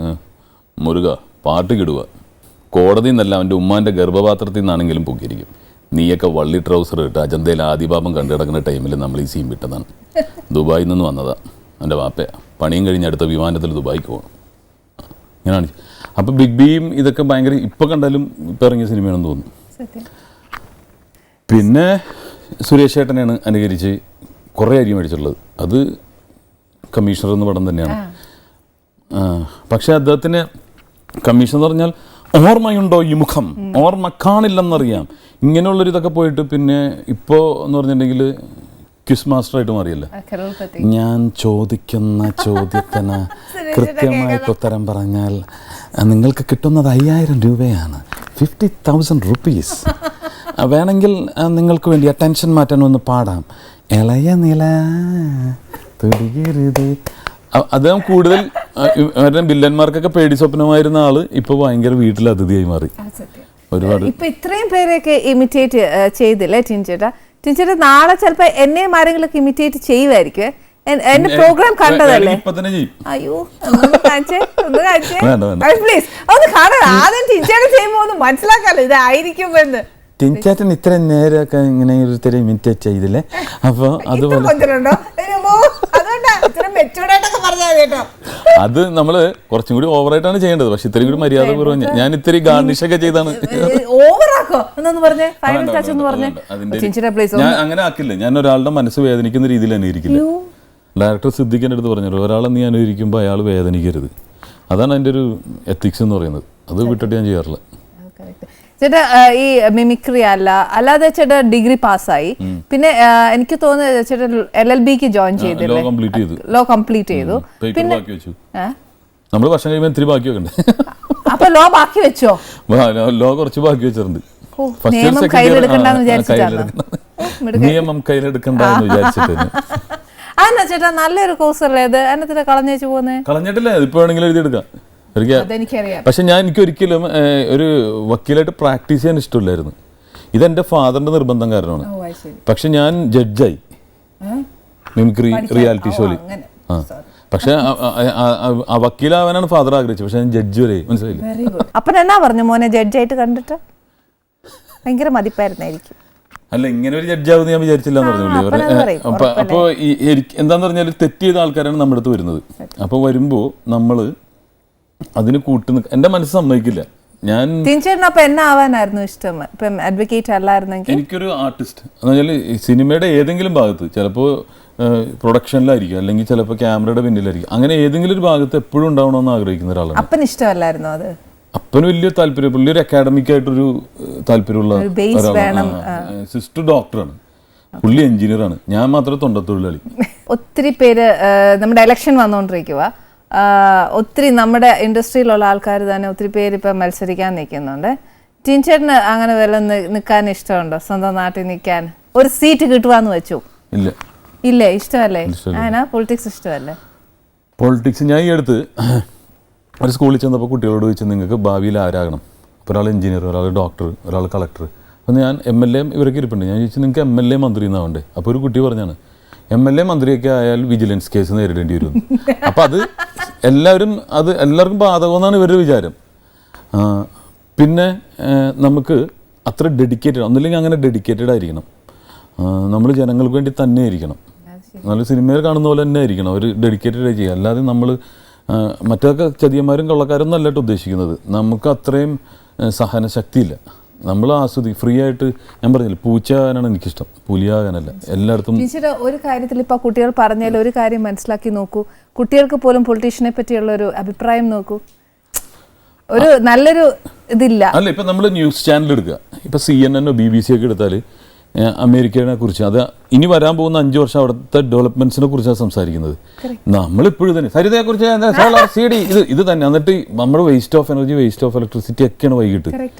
മുരുക പാട്ട് കിടുക, കോടതിയിൽ നിന്നല്ല അവൻ്റെ ഉമ്മാൻ്റെ ഗർഭപാത്രത്തിൽ നിന്നാണെങ്കിലും പൊക്കിയിരിക്കും, നീയൊക്കെ വള്ളി ട്രൗസർ ഇട്ട് അജന്തയിൽ ആദിപാപം കണ്ടു കിടക്കുന്ന ടൈമിൽ നമ്മൾ ഈ സീൻ വിട്ടതാണ്. ദുബായിൽ നിന്ന് വന്നതാണ് എൻ്റെ വാപ്പ, പണിയും കഴിഞ്ഞ് അടുത്ത വിമാനത്തിൽ ദുബായിക്ക് പോകണം. ഇങ്ങനെയാണ്. അപ്പോൾ ബിഗ് ബിയും ഇതൊക്കെ ഭയങ്കര ഇപ്പോൾ കണ്ടാലും ഇപ്പോൾ ഇറങ്ങിയ സിനിമയാണെന്ന് തോന്നുന്നു. പിന്നെ സുരേഷ് ഏട്ടനെയാണ് അനുകരിച്ച് കുറേ അരി മേടിച്ചിട്ടുള്ളത്. അത് കമ്മീഷണർ എന്ന പടം തന്നെയാണ്. പക്ഷേ അദ്ദേഹത്തിന് കമ്മീഷൻ എന്ന് പറഞ്ഞാൽ ഓർമ്മയുണ്ടോ ഈ മുഖം, ഓർമ്മ കാണില്ലെന്നറിയാം, ഇങ്ങനെയുള്ളൊരു ഇതൊക്കെ പോയിട്ട് പിന്നെ ഇപ്പോൾ എന്ന് പറഞ്ഞിട്ടുണ്ടെങ്കിൽ ക്വിസ് മാസ്റ്ററായിട്ട് മാറിയല്ലേ. ഞാൻ ചോദിക്കുന്ന ചോദ്യത്തിന് കൃത്യമായിട്ട് ഉത്തരം പറഞ്ഞാൽ നിങ്ങൾക്ക് കിട്ടുന്നത് 5000 രൂപയാണ്, 50,000 rupees. വേണമെങ്കിൽ നിങ്ങൾക്ക് വേണ്ടി ആ ടെൻഷൻ മാറ്റാൻ ഒന്ന് പാടാം. ഇളയ നില തൊടിയരുത്. അദ്ദേഹം കൂടുതൽ വില്ലന്മാർക്കൊക്കെ പേടി സ്വപ്നമായിരുന്ന ആള് ഇപ്പൊ ഭയങ്കര വീട്ടിൽ അതിഥിയായി മാറി. ഒരുപാട് ഇപ്പൊ ഇത്രയും പേരെയൊക്കെ ഇമിറ്റേറ്റ് ചെയ്തില്ലേ ടിൻചേട്ടാ? ടിൻചേട്ടാ നാളെ ചിലപ്പോ എന്നെയും ആരെങ്കിലും ഇമിറ്റേറ്റ് ചെയ്യുമായിരിക്കും. എന്റെ പ്രോഗ്രാം കണ്ടതല്ലേ? അയ്യോ ഒന്ന് കാണിച്ചേ പ്ലീസ്, ഒന്ന് കാണാം. ആദ്യം ടിൻചേട്ടൻ ചെയ്യുമ്പോ ഒന്ന് മനസ്സിലാക്കാലോ ഇതായിരിക്കുമെന്ന്. ടിൻചേട്ടൻ ഇത്ര നേരമൊക്കെ ഇങ്ങനെ ഒരു ഇമിറ്റേറ്റ് ചെയ്തില്ലേ? അപ്പൊ അതുപോലെ അത് നമ്മള് കുറച്ചും കൂടി ഓവറായിട്ടാണ് ചെയ്യേണ്ടത്. പക്ഷെ ഇത്രയും കൂടി മര്യാദ കുറവ് ഞാൻ ഇത്തിരി ഗാർണിഷ് ഒക്കെ ചെയ്താണ്. ഞാൻ അങ്ങനെ ആക്കില്ല. ഞാൻ ഒരാളുടെ മനസ്സ് വേദനിക്കുന്ന രീതിയിൽ അനുകരിക്കില്ല. ഡയറക്ടർ സിദ്ദിഖിന്റെ അടുത്ത് പറഞ്ഞു, ഒരാളെ നീ അനുകരിക്കുമ്പോൾ അയാൾ വേദനിക്കരുത്. അതാണ് അതിന്റെ ഒരു എത്തിക്സ് എന്ന് പറയുന്നത്. അത് വിട്ടിട്ട് ഞാൻ ചെയ്യാറില്ല. ചേട്ടാ ഈ മിമിക്രി അല്ലാതെ ചേട്ടാ ഡിഗ്രി പാസ്സായി, പിന്നെ എനിക്ക് തോന്നുന്നു ചേട്ടാ LLBക്ക് ജോയിൻ ചെയ്തില്ലേ? ലോ കംപ്ലീറ്റ് ചെയ്തു. പിന്നെ നമ്മൾ വർഷം കഴിയുമ്പോൾ ഇത്തിരി ബാക്കി വെക്കണ്ടേ? അപ്പൊ ലോ ബാക്കി വെച്ചോ? ലോ കുറച്ച് ബാക്കി വെച്ചിട്ടുണ്ട്. നിയമം കയ്യിലെടുക്കണ്ടെന്ന് വിചാരിച്ചിട്ട്. അതെന്നാ ചേട്ടാ നല്ലൊരു കോഴ്സ് അല്ലേ അത്? എന്നത്തിന് കളഞ്ഞേച്ചു പോകുന്നേ? കളഞ്ഞിട്ടില്ല, ഇതിപ്പോ വേണമെങ്കിലും എഴുതിയെടുക്കാം. പക്ഷെ ഞാൻ എനിക്കൊരിക്കലും ഒരു വക്കീലായിട്ട് പ്രാക്ടീസ് ചെയ്യാൻ ഇഷ്ടമില്ലായിരുന്നു. ഇതെന്റെ ഫാദറിന്റെ നിർബന്ധം കാരണമാണ്. പക്ഷെ ഞാൻ ജഡ്ജായി മിമിക്രി റിയാലിറ്റി ഷോയിൽ. പക്ഷെ ആ വക്കീലാവാനാണ് ഫാദർ ആഗ്രഹിച്ചത്. പക്ഷെ ഞാൻ ജഡ്ജ് വരെ. മനസ്സിലായില്ലേ? അപ്പൻ എന്നാ പറഞ്ഞു മോനെ ജഡ്ജായിട്ട് കണ്ടിട്ട്? ഭയങ്കര മതിപ്പായിരുന്നായിരിക്കും. അല്ല, ഇങ്ങനെ ഒരു ജഡ്ജാവെന്ന് ഞാൻ വിചാരിച്ചില്ല എന്ന് പറഞ്ഞില്ലേ. അപ്പോൾ എന്താന്ന് പറഞ്ഞാൽ തെറ്റ് ചെയ്ത ആൾക്കാരാണ് നമ്മുടെ അടുത്ത് വരുന്നത്. അപ്പോൾ വരുമ്പോൾ നമ്മള് അതിന് എന്റെ മനസ്സ് സമ്മതിക്കില്ല. ഞാൻ എന്നാവാനായിരുന്നു ഇഷ്ടം? അഡ്വക്കേറ്റ് അല്ലായിരുന്നെങ്കിൽ എനിക്കൊരു ആർട്ടിസ്റ്റ് എന്ന് പറഞ്ഞാൽ സിനിമയുടെ ഏതെങ്കിലും ഭാഗത്ത്, ചിലപ്പോൾ പ്രൊഡക്ഷനിലായിരിക്കും, അല്ലെങ്കിൽ ചിലപ്പോൾ ക്യാമറയുടെ പിന്നിലായിരിക്കും, അങ്ങനെ ഏതെങ്കിലും ഒരു ഭാഗത്ത് എപ്പോഴും ഉണ്ടാവണമെന്ന് ആഗ്രഹിക്കുന്ന ഒരാളാണ്. അപ്പന് ഇഷ്ടമല്ലായിരുന്നു അത്? അപ്പന് വലിയ താല്പര്യം, പുള്ളി ഒരു അക്കാഡമിക് ആയിട്ടൊരു താല്പര്യമുള്ള ഒരാളാണ്. സിസ്റ്റർ ഡോക്ടറാണ്, പുള്ളി എഞ്ചിനീയറാണ്, ഞാൻ മാത്രം തൊണ്ടത്തൊഴിലാളി. ഒത്തിരി പേര് നമ്മുടെ ഇലക്ഷൻ വന്നുകൊണ്ടിരിക്കുക, ഒത്തിരി നമ്മുടെ ഇൻഡസ്ട്രിയിലുള്ള ആൾക്കാർ തന്നെ ഒത്തിരി പേര് ഇപ്പം മത്സരിക്കാൻ നിൽക്കുന്നുണ്ട്. ടിൻചേട്ടന് അങ്ങനെ വല്ല നിൽക്കാൻ ഇഷ്ടമുണ്ടോ? സ്വന്തം നാട്ടിൽ നിൽക്കാൻ ഒരു സീറ്റ് കിട്ടുവാന്ന് വെച്ചു? ഇല്ലേ, ഇഷ്ടമല്ലേ? അങ്ങനെ പൊളിറ്റിക്സ് ഇഷ്ടമല്ലേ? പൊളിറ്റിക്സ് ഞാൻ ഈ അടുത്ത് ഒരു സ്കൂളിൽ ചെന്നപ്പോൾ കുട്ടികളോട് ചോദിച്ചു, നിങ്ങൾക്ക് ഭാവിയിൽ ആരാകണം? അപ്പോൾ ഒരാൾ എഞ്ചിനീയർ, ഒരാൾ ഡോക്ടർ, ഒരാൾ കളക്ടർ. അപ്പോൾ ഞാൻ MLA ഇവരൊക്കെ ഇരിപ്പുണ്ട്. ഞാൻ ചോദിച്ചു, നിങ്ങൾക്ക് MLA മന്ത്രി എന്നാവണ്ടേ? അപ്പോൾ ഒരു കുട്ടി പറഞ്ഞാണ്, MLA മന്ത്രിയൊക്കെ ആയാൽ വിജിലൻസ് കേസ് നേരിടേണ്ടി വരും. അപ്പം അത് എല്ലാവർക്കും ബാധകമെന്നാണ് ഇവരുടെ വിചാരം. പിന്നെ നമുക്ക് അത്ര ഡെഡിക്കേറ്റഡ്, ഒന്നില്ലെങ്കിൽ അങ്ങനെ ഡെഡിക്കേറ്റഡ് ആയിരിക്കണം. നമ്മൾ ജനങ്ങൾക്ക് വേണ്ടി തന്നെ ആയിരിക്കണം. നല്ല സിനിമയിൽ കാണുന്ന പോലെ തന്നെ ആയിരിക്കണം. ഒരു ഡെഡിക്കേറ്റഡ് ആയി ചെയ്യുക. അല്ലാതെ നമ്മൾ മറ്റൊക്കെ ചതിയന്മാരും കൊള്ളക്കാരൊന്നും അല്ലാട്ട് ഉദ്ദേശിക്കുന്നത്. നമുക്ക് അത്രയും സഹനശക്തിയില്ല. നമ്മൾ ഫ്രീ ആയിട്ട്, ഞാൻ പറഞ്ഞില്ല, പൂച്ചയാകാനാണ് എനിക്കിഷ്ടം, പുലിയാകാനല്ല. എല്ലായിടത്തും ഒരു കാര്യത്തിൽ ഇപ്പൊ കുട്ടികൾ പറഞ്ഞാൽ ഒരു കാര്യം മനസ്സിലാക്കി നോക്കൂ, കുട്ടികൾക്ക് പോലും പൊളിറ്റീഷ്യനെ പറ്റിയുള്ള ഒരു അഭിപ്രായം നോക്കൂ, ഒരു നല്ലൊരു ഇതില്ല. അല്ല, ഇപ്പൊ നമ്മൾ ന്യൂസ് ചാനൽ എടുക്കുക, ഇപ്പൊ CNN BBC ഒക്കെ എടുത്താൽ അമേരിക്കയെ കുറിച്ച്, അത് ഇനി വരാൻ പോകുന്ന 5 വർഷം അവിടുത്തെ ഡെവലപ്മെന്റ്സിനെ കുറിച്ചാണ് സംസാരിക്കുന്നത്. നമ്മളിപ്പോഴും തന്നെ സരിതയെക്കുറിച്ച് സോളാർ CD ഇത് തന്നെ. എന്നിട്ട് നമ്മുടെ waste of energy, waste of electricity ഒക്കെയാണ് വൈകിട്ട്.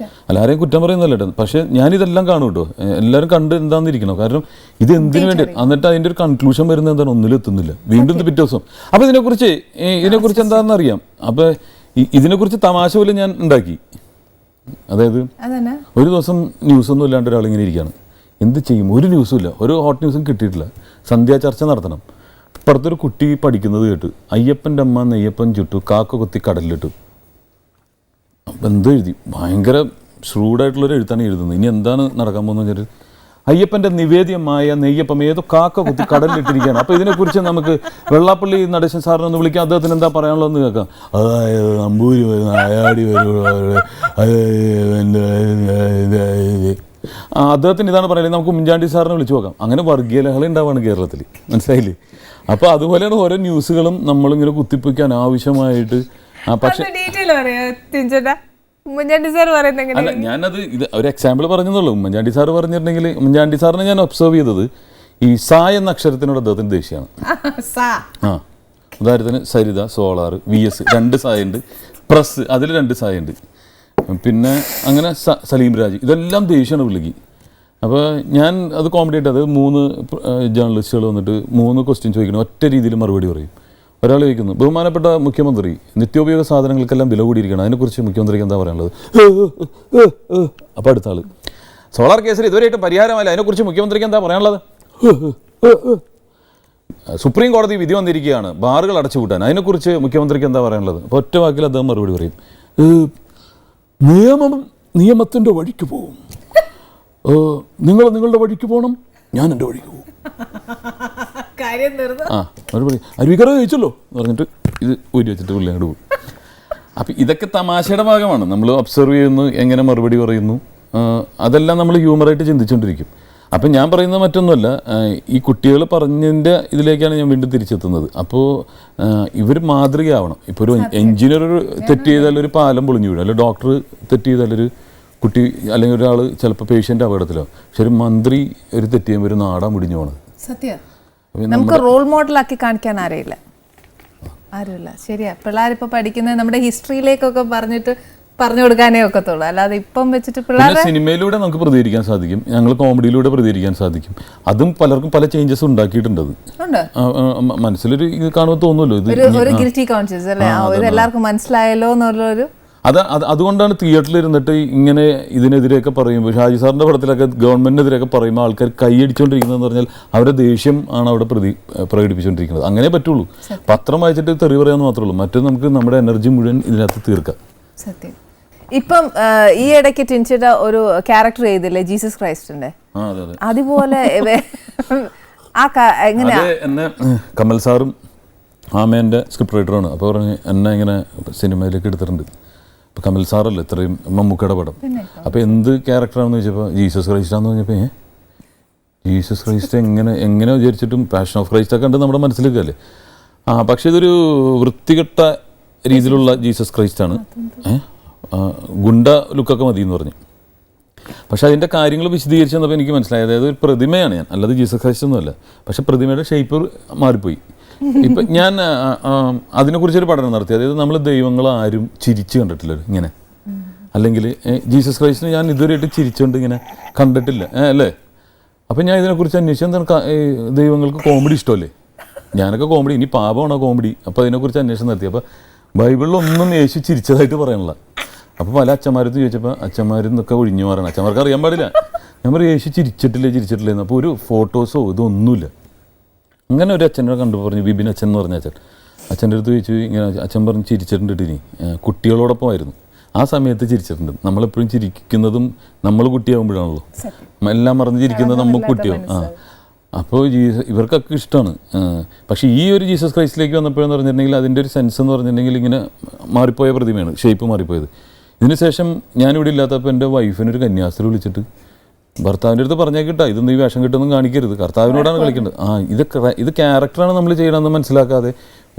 എല്ലാവരെയും കുറ്റം പറയുന്നല്ല കേട്ടോ. പക്ഷെ ഞാനിതെല്ലാം കാണും കേട്ടോ. എല്ലാവരും കണ്ട് എന്താണെന്നിരിക്കണം. കാരണം ഇത് എന്തിനു വേണ്ടി, എന്നിട്ട് അതിൻ്റെ ഒരു കൺക്ലൂഷൻ വരുന്നത് എന്താണ്? ഒന്നിലും എത്തുന്നില്ല. വീണ്ടും പിറ്റേ ദിവസം അപ്പോൾ ഇതിനെക്കുറിച്ച് എന്താണെന്ന് അറിയാം. അപ്പോൾ ഇതിനെക്കുറിച്ച് തമാശ പോലും ഞാൻ ഉണ്ടാക്കി. അതായത് ഒരു ദിവസം ന്യൂസൊന്നും ഇല്ലാണ്ട് ഒരാളിങ്ങനെ ഇരിക്കുകയാണ്. എന്ത് ചെയ്യും? ഒരു ന്യൂസും ഇല്ല, ഒരു ഹോട്ട് ന്യൂസും കിട്ടിയിട്ടില്ല. സന്ധ്യാ ചർച്ച നടത്തണം. ഇപ്പുറത്തൊരു കുട്ടി പഠിക്കുന്നത് കേട്ടു, അയ്യപ്പൻ്റെ അമ്മ നെയ്യപ്പൻ ചുട്ടു, കാക്ക കൊത്തി കടലിലിട്ടു. അപ്പം എന്ത് എഴുതി? ഭയങ്കര ഷ്രൂഡായിട്ടുള്ളൊരു എഴുത്താണ് എഴുതുന്നത്. ഇനി എന്താണ് നടക്കാൻ പോകുന്നത് വെച്ചാൽ അയ്യപ്പൻ്റെ നിവേദ്യമായ നെയ്യപ്പം ഏതോ കാക്ക കുത്തി കടലിലിട്ടിരിക്കുകയാണ്. അപ്പോൾ ഇതിനെക്കുറിച്ച് നമുക്ക് വെള്ളാപ്പള്ളി നടേശൻ സാറിനെ ഒന്ന് വിളിക്കാം, അദ്ദേഹത്തിന് എന്താ പറയാനുള്ളതെന്ന് കേൾക്കാം. അതായത് നമ്പൂരി വരുന്ന അയാടി വരുന്ന അദ്ദേഹത്തിന് ഇതാണ് പറയുന്നത്. നമുക്ക് ഉമ്മൻചാണ്ടി സാറിനെ വിളിച്ചു നോക്കാം. അങ്ങനെ വർഗീയ ലഹള ഉണ്ടാവാണ് കേരളത്തിൽ, മനസ്സിലായില്ലേ? അപ്പോൾ അതുപോലെയാണ് ഓരോ ന്യൂസുകളും നമ്മളിങ്ങനെ കുത്തിപ്പൊയ്ക്കാൻ ആവശ്യമായിട്ട്. പക്ഷേ അല്ല, ഞാനത് ഇത് ഒരു എക്സാമ്പിൾ പറഞ്ഞതുള്ളൂ. ഉമ്മൻചാണ്ടി സാറ് പറഞ്ഞിട്ടുണ്ടെങ്കിൽ, ഉമ്മൻചാണ്ടി സാറിനെ ഞാൻ ഒബ്സർവ് ചെയ്തത് ഈ സ എന്ന അക്ഷരത്തിനോട് അദ്ദേഹത്തിന് ദേഷ്യമാണ്. ഉദാഹരണത്തിന് സരിത, സോളാർ, VS 2 സായുണ്ട്, പ്രസ് അതിൽ 2 സായുണ്ട്, പിന്നെ അങ്ങനെ സലീം രാജ്, ഇതെല്ലാം ദേഷ്യമാണ് പുള്ളിക്ക്. അപ്പോൾ ഞാൻ അത് കോമഡി ആയിട്ട്, അത് 3 ജേർണലിസ്റ്റുകൾ വന്നിട്ട് 3 ക്വസ്റ്റ്യൻ ചോദിക്കണം, ഒറ്റ രീതിയിൽ മറുപടി പറയും. ഒരാൾ ചോദിക്കുന്നു, ബഹുമാനപ്പെട്ട മുഖ്യമന്ത്രി, നിത്യോപയോഗ സാധനങ്ങൾക്കെല്ലാം വില കൂടിയിരിക്കണം, അതിനെക്കുറിച്ച് മുഖ്യമന്ത്രിക്ക് എന്താ പറയാനുള്ളത്? അപ്പോൾ അടുത്ത ആൾ, സോളാർ കേസിൽ ഇതുവരെയായിട്ടും പരിഹാരമല്ല, അതിനെക്കുറിച്ച് മുഖ്യമന്ത്രിക്ക് എന്താ പറയാനുള്ളത്? സുപ്രീം കോടതി വിധി വന്നിരിക്കുകയാണ് ബാറുകൾ അടച്ചുപൂട്ടാൻ, അതിനെക്കുറിച്ച് മുഖ്യമന്ത്രിക്ക് എന്താ പറയാനുള്ളത്? അപ്പോൾ ഒറ്റ വാക്കിൽ അദ്ദേഹം മറുപടി പറയും, നിയമത്തിൻ്റെ വഴിക്ക് പോകും, നിങ്ങൾ നിങ്ങളുടെ വഴിക്ക് പോകണം, ഞാൻ എൻ്റെ വഴിക്ക് പോകും. മറുപടി അരുവിക്കറ ചോദിച്ചല്ലോ എന്ന് പറഞ്ഞിട്ട് ഇത് ഊരി വെച്ചിട്ട് പുള്ളി അങ്ങോട്ട് പോകും. അപ്പം ഇതൊക്കെ തമാശയുടെ ഭാഗമാണ്. നമ്മൾ ഒബ്സർവ് ചെയ്യുന്നു, എങ്ങനെ മറുപടി പറയുന്നു, അതെല്ലാം നമ്മൾ ഹ്യൂമറായിട്ട് ചിന്തിച്ചുകൊണ്ടിരിക്കും. അപ്പം ഞാൻ പറയുന്നത് മറ്റൊന്നുമല്ല, ഈ കുട്ടികൾ പറഞ്ഞതിൻ്റെ ഇതിലേക്കാണ് ഞാൻ വീണ്ടും തിരിച്ചെത്തുന്നത്. അപ്പോൾ ഇവർ മാതൃകയാവണം. ഇപ്പോൾ ഒരു എഞ്ചിനീയർ തെറ്റ് ചെയ്താൽ ഒരു പാലം പൊളിഞ്ഞു വീഴും, അല്ലെങ്കിൽ ഡോക്ടർ തെറ്റ് ചെയ്താലൊരു കുട്ടി അല്ലെങ്കിൽ ഒരാൾ ചിലപ്പോൾ പേഷ്യൻ്റ് അപകടത്തിലാവും. പക്ഷെ ഒരു മന്ത്രി ഒരു തെറ്റ് ചെയ്യുമ്പോൾ ഒരു നാടാൻ മുടിഞ്ഞു പോകണത്. സത്യം, നമുക്ക് റോൾ മോഡലാക്കി കാണിക്കാൻ ആരുമില്ല. ശരിയാ. പിള്ളേരിപ്പോൾ പഠിക്കുന്നത് നമ്മുടെ ഹിസ്റ്ററിയിലേക്കൊക്കെ പറഞ്ഞു കൊടുക്കാനേ ഒക്കത്തുള്ളൂ, അല്ലാതെ ഇപ്പം വെച്ചിട്ട് പിള്ളേർ സിനിമയിലൂടെ നമുക്ക് പ്രതികരിക്കാൻ സാധിക്കും, ഞങ്ങൾ കോമഡിയിലൂടെ പ്രതികരിക്കാൻ സാധിക്കും. അതും പലർക്കും പല ചേഞ്ചസ് ഉണ്ടാക്കിയിട്ടുണ്ട്. മനസ്സിലൊരു ഇത് കാണുമ്പോൾ തോന്നുമല്ലോ, ഒരു ഗിൽറ്റി കോൺഷ്യസ് അല്ലേ, ഇത് എല്ലാവർക്കും മനസ്സിലായല്ലോ എന്നുള്ളൊരു. അതുകൊണ്ടാണ് തിയേറ്ററിൽ ഇരുന്നിട്ട് ഇങ്ങനെ ഇതിനെതിരെയൊക്കെ പറയുമ്പോൾ, ഷാജി സാറിൻ്റെ പടത്തിലൊക്കെ ഗവൺമെൻറ്റിനെതിരെയൊക്കെ പറയുമ്പോൾ ആൾക്കാർ കൈയടിച്ചുകൊണ്ടിരിക്കുന്നതെന്ന് പറഞ്ഞാൽ അവരുടെ ദേഷ്യം ആണ് അവിടെ പ്രകടിപ്പിച്ചുകൊണ്ടിരിക്കുന്നത്. അങ്ങനെ പറ്റുള്ളൂ. പത്രം വായിച്ചിട്ട് തെറി പറയാമെന്ന് മാത്രമേ ഉള്ളൂ, മറ്റേ നമുക്ക് നമ്മുടെ എനർജി മുഴുവൻ ഇതിനകത്ത് തീർക്കാം. സത്യം. ഇപ്പം ഈ ഇടയ്ക്ക് ടിൻചേട്ട ഒരു ക്യാരക്ടർ ചെയ്തില്ലേ, ജീസസ് ക്രൈസ്റ്റിന്റെ, അതുപോലെ എന്നെ കമൽ സാറും ആമേൻ്റെ സ്ക്രിപ്റ്റ് റൈറ്ററാണ്. അപ്പോൾ പറഞ്ഞ് എന്നെ ഇങ്ങനെ സിനിമയിലേക്ക് എടുത്തിട്ടുണ്ട്. അപ്പോൾ കമൽ സാറല്ലേ ഇത്രയും മമ്മൂക്കയുടെ പടം, അപ്പോൾ എന്ത് ക്യാരക്ടറാണെന്ന് ചോദിച്ചപ്പോൾ ജീസസ് ക്രൈസ്റ്റാന്ന് പറഞ്ഞപ്പോൾ ജീസസ് ക്രൈസ്റ്റ് എങ്ങനെ വിചാരിച്ചിട്ടും പാഷൻ ഓഫ് ക്രൈസ്റ്റൊക്കെ കണ്ട് നമ്മുടെ മനസ്സിലേക്കല്ലേ. പക്ഷേ ഇതൊരു വൃത്തികെട്ട രീതിയിലുള്ള ജീസസ് ക്രൈസ്റ്റാണ്, ഗുണ്ട ലുക്കൊക്കെ മതി എന്ന് പറഞ്ഞു. പക്ഷേ അതിൻ്റെ കാര്യങ്ങൾ വിശദീകരിച്ച് തന്നപ്പോൾ എനിക്ക് മനസ്സിലായി, അതായത് ഒരു പ്രതിമയാണ് ഞാൻ, അല്ലാതെ ജീസസ് ക്രൈസ്റ്റ് ഒന്നുമല്ല. പക്ഷെ പ്രതിമയുടെ ഷേപ്പ് മാറിപ്പോയി. ഇപ്പം ഞാൻ അതിനെക്കുറിച്ചൊരു പഠനം നടത്തി. അതായത് നമ്മൾ ദൈവങ്ങൾ ആരും ചിരിച്ച് കണ്ടിട്ടില്ല ഇങ്ങനെ, അല്ലെങ്കിൽ ജീസസ് ക്രൈസ്റ്റിനെ ഞാൻ ഇതുവരെയായിട്ട് ചിരിച്ചുകൊണ്ട് ഇങ്ങനെ കണ്ടിട്ടില്ല അല്ലേ. അപ്പം ഞാൻ ഇതിനെക്കുറിച്ച് അന്വേഷിച്ചു, എന്താണ് ദൈവങ്ങൾക്ക് കോമഡി ഇഷ്ടമല്ലേ, ഞാനൊക്കെ കോമഡി, ഇനി പാപമാണോ കോമഡി? അപ്പോൾ അതിനെക്കുറിച്ച് അന്വേഷണം നടത്തി. അപ്പോൾ ബൈബിളിലൊന്നും യേശു ചിരിച്ചതായിട്ട് പറയാനുള്ള. അപ്പോൾ പല അച്ഛന്മാരത്ത് ചോദിച്ചപ്പോൾ അച്ഛന്മാരെന്നൊക്കെ ഒഴിഞ്ഞു മാറണം, അച്ഛന്മാർക്ക് അറിയാൻ പാടില്ല. ഞാൻ പറയും യേശു ചിരിച്ചിട്ടില്ലെന്ന്. അപ്പോൾ ഒരു ഫോട്ടോസോ ഇതൊന്നുമില്ല. അങ്ങനെ ഒരു അച്ഛനെ കണ്ടു പറഞ്ഞു, ബിബിൻ അച്ഛൻ എന്ന് പറഞ്ഞ അച്ഛൻ്റെ അടുത്ത് ചോദിച്ചു, ഇങ്ങനെ അച്ഛൻ പറഞ്ഞ് ചിരിച്ചിട്ടുണ്ട്. ഇനി കുട്ടികളോടൊപ്പം ആയിരുന്നു, ആ സമയത്ത് ചിരിച്ചിട്ടുണ്ട്. നമ്മളെപ്പോഴും ചിരിക്കുന്നതും നമ്മൾ കുട്ടിയാകുമ്പോഴാണല്ലോ, എല്ലാം മറന്ന് ചിരിക്കുന്നത് നമുക്ക് കുട്ടിയാവും. അപ്പോൾ ഇവർക്കൊക്കെ ഇഷ്ടമാണ്. പക്ഷേ ഈ ഒരു ജീസസ് ക്രൈസ്റ്റിലേക്ക് വന്നപ്പോഴെന്ന് പറഞ്ഞിട്ടുണ്ടെങ്കിൽ അതിൻ്റെ ഒരു സെൻസ് എന്ന് പറഞ്ഞിട്ടുണ്ടെങ്കിൽ ഇങ്ങനെ മാറിപ്പോയ പ്രതിമയാണ്, ഷേപ്പ് മാറിപ്പോയത്. ഇതിനുശേഷം ഞാനിവിടെ ഇല്ലാത്തപ്പോൾ എൻ്റെ വൈഫിനൊരു കന്യാസ്ത്രീ വിളിച്ചിട്ട് ഭർത്താവിൻ്റെ അടുത്ത് പറഞ്ഞേക്കിട്ടാ, ഇതൊന്നും ഈ വേഷം കിട്ടുമെന്നും കാണിക്കരുത്, കർത്താവിനോടാണ് കളിക്കേണ്ടത്. ഇത് ക്യാരക്ടറാണ് നമ്മൾ ചെയ്യണമെന്ന് മനസ്സിലാക്കാതെ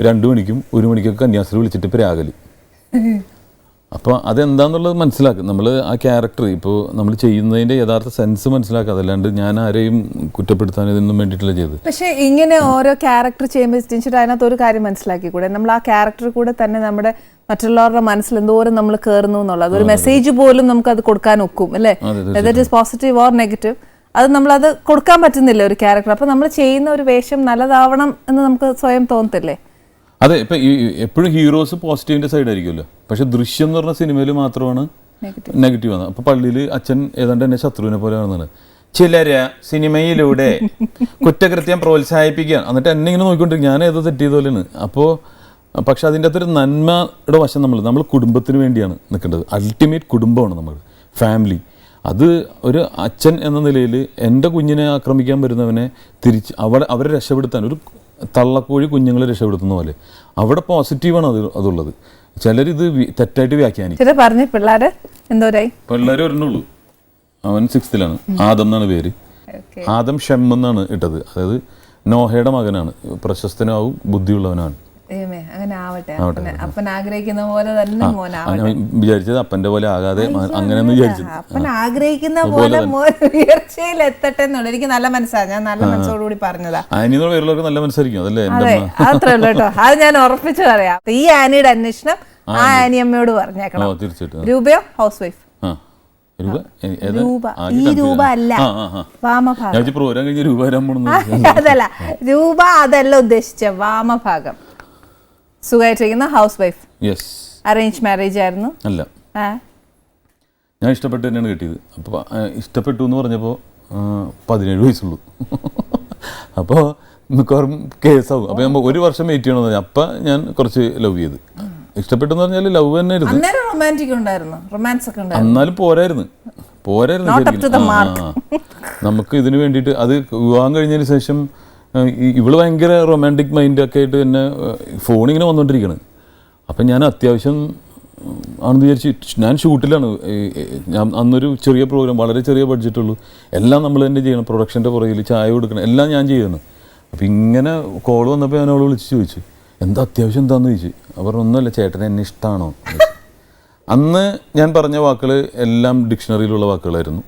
2 മണിക്കും 1 മണിക്കൊക്കെ കന്യാസ്ത്രീ വിളിച്ചിട്ട് ഇപ്പോൾ രാഗലി. അപ്പോൾ അതെന്താണെന്നുള്ളത് മനസ്സിലാക്കുക. നമ്മൾ ആ ക്യാരക്ടർ ഇപ്പോൾ നമ്മൾ ചെയ്യുന്നതിൻ്റെ യഥാർത്ഥ സെൻസ് മനസ്സിലാക്കാതെ, അല്ലാണ്ട് ഞാൻ ആരെയും കുറ്റപ്പെടുത്താൻ ഇതൊന്നും വേണ്ടിയിട്ടില്ല ചെയ്തത്. പക്ഷേ ഇങ്ങനെ ഓരോ ക്യാരക്ടർ ചെയ്യുമ്പോൾ അതിനകത്ത് ഒരു കാര്യം മനസ്സിലാക്കിക്കൂടെ, നമ്മൾ ആ ക്യാരക്ടർ കൂടെ തന്നെ നമ്മുടെ മറ്റുള്ളവരുടെ മനസ്സിൽ എന്തോരം നമ്മൾ കയറുന്നു എന്നുള്ളത് ഒരു മെസ്സേജ് പോലും നമുക്ക് അത് കൊടുക്കാൻ ഒക്കും അല്ലേ, that is positive or negative, അത് നമ്മളത് കൊടുക്കാൻ പറ്റുന്നില്ല ഒരു ക്യാരക്ടർ. അപ്പോൾ നമ്മൾ ചെയ്യുന്ന ഒരു വേഷം നല്ലതാവണം എന്ന് നമുക്ക് സ്വയം തോന്നത്തില്ലേ? അതെ, ഇപ്പം എപ്പോഴും ഹീറോസ് പോസിറ്റീവിൻ്റെ സൈഡ് ആയിരിക്കുമല്ലോ. പക്ഷെ ദൃശ്യം എന്ന് പറഞ്ഞ സിനിമയിൽ മാത്രമാണ് നെഗറ്റീവ് ആണ്. അപ്പോൾ പള്ളിയിൽ അച്ഛൻ ഏതാണ്ട് എന്നെ ശത്രുവിനെ പോലെ കാണുന്നതാണ്. ചിലര് സിനിമയിലൂടെ കുറ്റകൃത്യം പ്രോത്സാഹിപ്പിക്കുക, എന്നിട്ട് എന്നെ ഇങ്ങനെ നോക്കിക്കൊണ്ടിരിക്കും, ഞാൻ ഏതോ തെറ്റ് ചെയ്ത പോലെയാണ്. അപ്പോൾ പക്ഷെ അതിൻ്റെ അകത്തൊരു നന്മയുടെ വശം നമ്മൾ കുടുംബത്തിന് വേണ്ടിയാണ് നിൽക്കേണ്ടത്. അൾട്ടിമേറ്റ് കുടുംബമാണ് നമ്മൾ, ഫാമിലി. അത് ഒരു അച്ഛൻ എന്ന നിലയിൽ എൻ്റെ കുഞ്ഞിനെ ആക്രമിക്കാൻ വരുന്നവനെ തിരിച്ച് അവരെ രക്ഷപ്പെടുത്താൻ ഒരു തള്ളക്കോഴി കുഞ്ഞുങ്ങളെ രക്ഷപ്പെടുത്തുന്ന പോലെ അവിടെ പോസിറ്റീവാണ് അതുള്ളത്. ചിലരിത് തെറ്റായിട്ട് വ്യാഖ്യാനിക്കും. പറഞ്ഞ പിള്ളേർ ഒരെണ്ണുള്ളൂ, അവൻ 6th ആദം എന്നാണ് പേര്. ആദം ഷെം എന്നാണ് ഇട്ടത്. അതായത് നോഹയുടെ മകനാണ്, പ്രശസ്തനാവും ബുദ്ധിയുള്ളവനാണ്. അങ്ങനെ ആവട്ടെ, അപ്പൻ ആഗ്രഹിക്കുന്ന പോലെ തന്നെ വിചാരിച്ചത് അപ്പന്റെ പോലെ ആകാതെ അങ്ങനെയൊന്നും വിചാരിച്ചത് അപ്പൻ ആഗ്രഹിക്കുന്ന പോലെ ഉയർച്ചയിൽ എത്തട്ടെ എന്നുള്ളത് എനിക്ക് നല്ല മനസ്സിലായി. ഞാൻ നല്ല മനസ്സോടുകൂടി പറഞ്ഞതാ. ആനിന്ന് പേരുള്ളവർക്ക് നല്ല മനസ്സായിരിക്കും, അതല്ലേ? അത്രേ ഉള്ളൂ കേട്ടോ, അത് ഞാൻ ഉറപ്പിച്ചു പറയാം. ഈ ആനിയുടെ അന്വേഷണം ആ ആനി അമ്മയോട് പറഞ്ഞേക്കണം. തീർച്ചയായിട്ടും. രൂപയോ ഹൗസ് വൈഫ്? രൂപ അല്ല, അതല്ല രൂപ, അതല്ല ഉദ്ദേശിച്ച വാമഭാഗം. സുഖമായിട്ടിരിക്കുന്ന ഹൗസ് വൈഫ്. അറേഞ്ച് മാരേജ് ആയിരുന്നു? അല്ല, ഞാൻ ഇഷ്ടപ്പെട്ട് തന്നെയാണ് കിട്ടിയത്. അപ്പോൾ ഇഷ്ടപ്പെട്ടു എന്ന് പറഞ്ഞപ്പോൾ 17 വയസ്സുള്ളൂ. അപ്പോൾ മിക്കവാറും കേസാവും. അപ്പോൾ ഞാൻ 1 വർഷം വെയിറ്റ് ചെയ്യണമെന്ന് പറഞ്ഞു. അപ്പം ഞാൻ കുറച്ച് ലവ് ചെയ്ത്. ഇഷ്ടപ്പെട്ടെന്ന് പറഞ്ഞാൽ ലവ് തന്നെ ആയിരുന്നു. എന്നാലും പോരായിരുന്നു. നമുക്ക് ഇതിന് വേണ്ടിയിട്ട് അത് വിവാഹം കഴിഞ്ഞതിന് ശേഷം ഇവള് ഭയങ്കര റൊമാൻറ്റിക് മൈൻഡൊക്കെ ആയിട്ട് തന്നെ ഫോണിങ്ങനെ വന്നുകൊണ്ടിരിക്കുകയാണ്. അപ്പം ഞാൻ അത്യാവശ്യം ആണെന്ന് വിചാരിച്ച് ഞാൻ ഷൂട്ടിലാണ്. ഞാൻ അന്നൊരു ചെറിയ പ്രോഗ്രാം, വളരെ ചെറിയ ബഡ്ജറ്റുള്ളൂ. എല്ലാം നമ്മൾ തന്നെ ചെയ്യണം. പ്രൊഡക്ഷൻ്റെ പുറകിൽ ചായ കൊടുക്കണം, എല്ലാം ഞാൻ ചെയ്യണം. അപ്പം ഇങ്ങനെ കോൾ വന്നപ്പോൾ ഞാൻ അവളെ വിളിച്ച് ചോദിച്ചു, എന്താ അത്യാവശ്യം എന്താണെന്ന് ചോദിച്ചു. അവർ ഒന്നുമല്ല, ചേട്ടൻ എന്നെ ഇഷ്ടമാണോ? അന്ന് ഞാൻ പറഞ്ഞ വാക്കുകൾ എല്ലാം ഡിക്ഷണറിയിലുള്ള വാക്കുകളായിരുന്നു.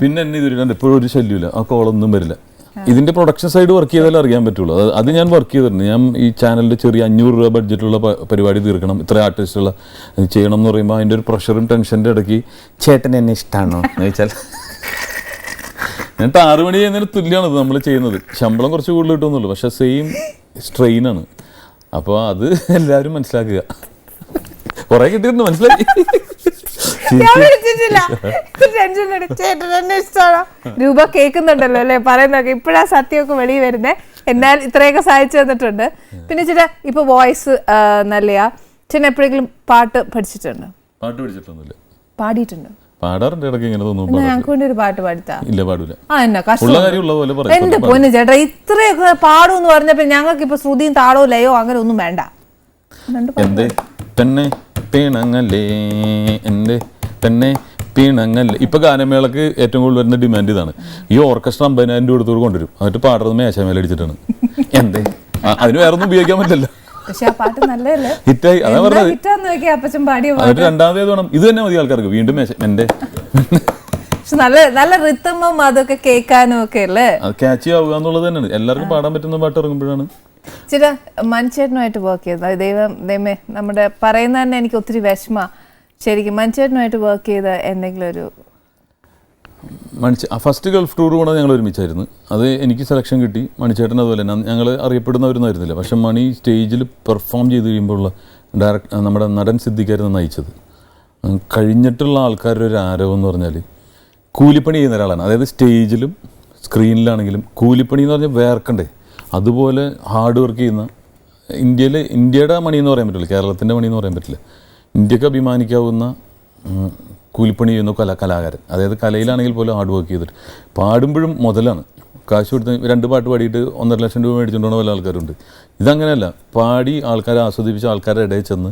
പിന്നെ എന്നെ ഇതുവരെ എപ്പോഴും ഒരു ശല്യമില്ല, ആ കോളൊന്നും വരില്ല. ഇതിൻ്റെ പ്രൊഡക്ഷൻ സൈഡ് വർക്ക് ചെയ്താലേ അറിയാൻ പറ്റുള്ളൂ. അത് ഞാൻ വർക്ക് ചെയ്തിട്ടുണ്ട്. ഞാൻ ഈ ചാനലിൻ്റെ ചെറിയ 500 രൂപ ബഡ്ജറ്റുള്ള പരിപാടി തീർക്കണം, ഇത്ര ആർട്ടിസ്റ്റുള്ള ചെയ്യണം എന്ന് പറയുമ്പോൾ അതിൻ്റെ ഒരു പ്രഷറും ടെൻഷൻ്റെ ഇടയ്ക്ക് ചേട്ടൻ എന്നെ ഇഷ്ടമാണോ എന്ന് ചോദിച്ചാൽ ഞാൻ 6 മണി ചെയ്യുന്നതിന് തുല്യമാണത് നമ്മൾ ചെയ്യുന്നത്. ശമ്പളം കുറച്ച് കൂടുതൽ കിട്ടുമെന്നുള്ളൂ, പക്ഷെ സെയിം സ്ട്രെയിനാണ്. അപ്പോൾ അത് എല്ലാവരും മനസ്സിലാക്കുക. കുറേ കിട്ടിയിട്ടുണ്ട്, മനസ്സിലാക്കി. രൂപ കേൾക്കുന്നുണ്ടല്ലോ അല്ലേ പറയുന്നൊക്കെ, ഇപ്പഴാ സത്യമൊക്കെ വെളിയിൽ വരുന്നേ. എന്നാൽ ഇത്രയൊക്കെ സഹായിച്ചു തന്നിട്ടുണ്ട്. പിന്നെ ചേട്ടാ ഇപ്പൊ വോയിസ് നല്ലയാ. ചേട്ടൻ എപ്പോഴെങ്കിലും പാട്ട് പഠിച്ചിട്ടുണ്ടോ? പാട്ട് പഠിച്ചിട്ടൊന്നുമില്ല. പാടിയിട്ടുണ്ട്? പാടാറുണ്ട് ഇടയ്ക്ക്. ഇങ്ങനെ ഞങ്ങൾക്ക് വേണ്ടി ഒരു പാട്ട് പാടിത്താ. ഇല്ല, പാടില്ല. എന്റെ പൊന്നു ചേട്ടാ, ഇത്രയൊക്കെ പാടുമെന്ന് പറഞ്ഞപ്പോ ഞങ്ങൾക്ക് ഇപ്പൊ ശ്രുതിയും താളവും ലയോ അങ്ങനെ ഒന്നും വേണ്ട. തന്നെ പീണങ്ങല്ലേ എൻ്റെ തന്നെ പീണങ്ങല്ലേ. ഇപ്പൊ ഗാനമേളക്ക് ഏറ്റവും കൂടുതൽ വരുന്ന ഡിമാൻഡ് ഇതാണ്. ഈ ഓർക്കസ്ട്ര 50,000 രൂപ എടുത്തോട് കൊണ്ടുവരും, എന്നിട്ട് പാടുന്നത് മേശമേല അടിച്ചിട്ടാണ്. എന്തേ, അതിന് വേറെ ഒന്നും ഉപയോഗിക്കാൻ പറ്റില്ല. ഹിറ്റായി, അതാ പറഞ്ഞത്. എന്നിട്ട് രണ്ടാമതേത് വേണം, ഇത് തന്നെ മതി ആൾക്കാർക്ക്. വീണ്ടും മേശ എൻ്റെ നല്ല റിത്തമും അതൊക്കെ കേൾക്കാനും ഒക്കെ അല്ലേ, ക്യാച്ചി ആവുക എന്നുള്ളത് തന്നെയാണ്. എല്ലാവർക്കും പാടാൻ പറ്റുന്ന പാട്ട് ഇറങ്ങുമ്പോഴാണ്. ചേട്ടാ മനുച്ചേട്ടനുമായിട്ട് വർക്ക് ചെയ്ത ദൈവമേ നമ്മുടെ പറയുന്ന തന്നെ എനിക്ക് ഒത്തിരി വിഷമ. ശരിക്കും മനുച്ചേട്ടനുമായിട്ട് വർക്ക് ചെയ്ത എന്തെങ്കിലും ഒരു ഫസ്റ്റ് ഗൾഫ് ടൂർ പോണത് ഞങ്ങൾ ഒരുമിച്ചായിരുന്നു. അത് എനിക്ക് സെലക്ഷൻ കിട്ടി. മണിച്ചേട്ടൻ അതുപോലെ തന്നെ ഞങ്ങൾ അറിയപ്പെടുന്നവരൊന്നായിരുന്നില്ല. പക്ഷെ മണി സ്റ്റേജിൽ പെർഫോം ചെയ്ത് കഴിയുമ്പോഴുള്ള നമ്മുടെ നടൻ സിദ്ദിഖായിരുന്നു നയിച്ചത്. കഴിഞ്ഞിട്ടുള്ള ആൾക്കാരുടെ ഒരു ആരവം എന്ന് പറഞ്ഞാൽ കൂലിപ്പണി ചെയ്യുന്ന ഒരാളാണ്. അതായത് സ്റ്റേജിലും സ്ക്രീനിലാണെങ്കിലും കൂലിപ്പണി എന്ന് പറഞ്ഞാൽ വേർക്കണ്ടേ, അതുപോലെ ഹാർഡ് വർക്ക് ചെയ്യുന്ന ഇന്ത്യയുടെ മണി എന്ന് പറയാൻ പറ്റില്ല, കേരളത്തിൻ്റെ മണി എന്ന് പറയാൻ പറ്റില്ല. ഇന്ത്യക്ക് അഭിമാനിക്കാവുന്ന കൂലിപ്പണി ചെയ്യുന്ന കലാകാരൻ. അതായത് കലയിലാണെങ്കിൽ പോലും ഹാർഡ് വർക്ക് ചെയ്തിട്ട് പാടുമ്പോഴും മുതലാണ്. കാശ് കൊടുത്ത് 2 പാട്ട് പാടിയിട്ട് 1.5 ലക്ഷം രൂപ മേടിച്ചുകൊണ്ടുള്ള പല ആൾക്കാരുണ്ട്. ഇതങ്ങനെയല്ല, പാടി ആൾക്കാരെ ആസ്വദിപ്പിച്ച ആൾക്കാരുടെ ഇടയിൽ ചെന്ന്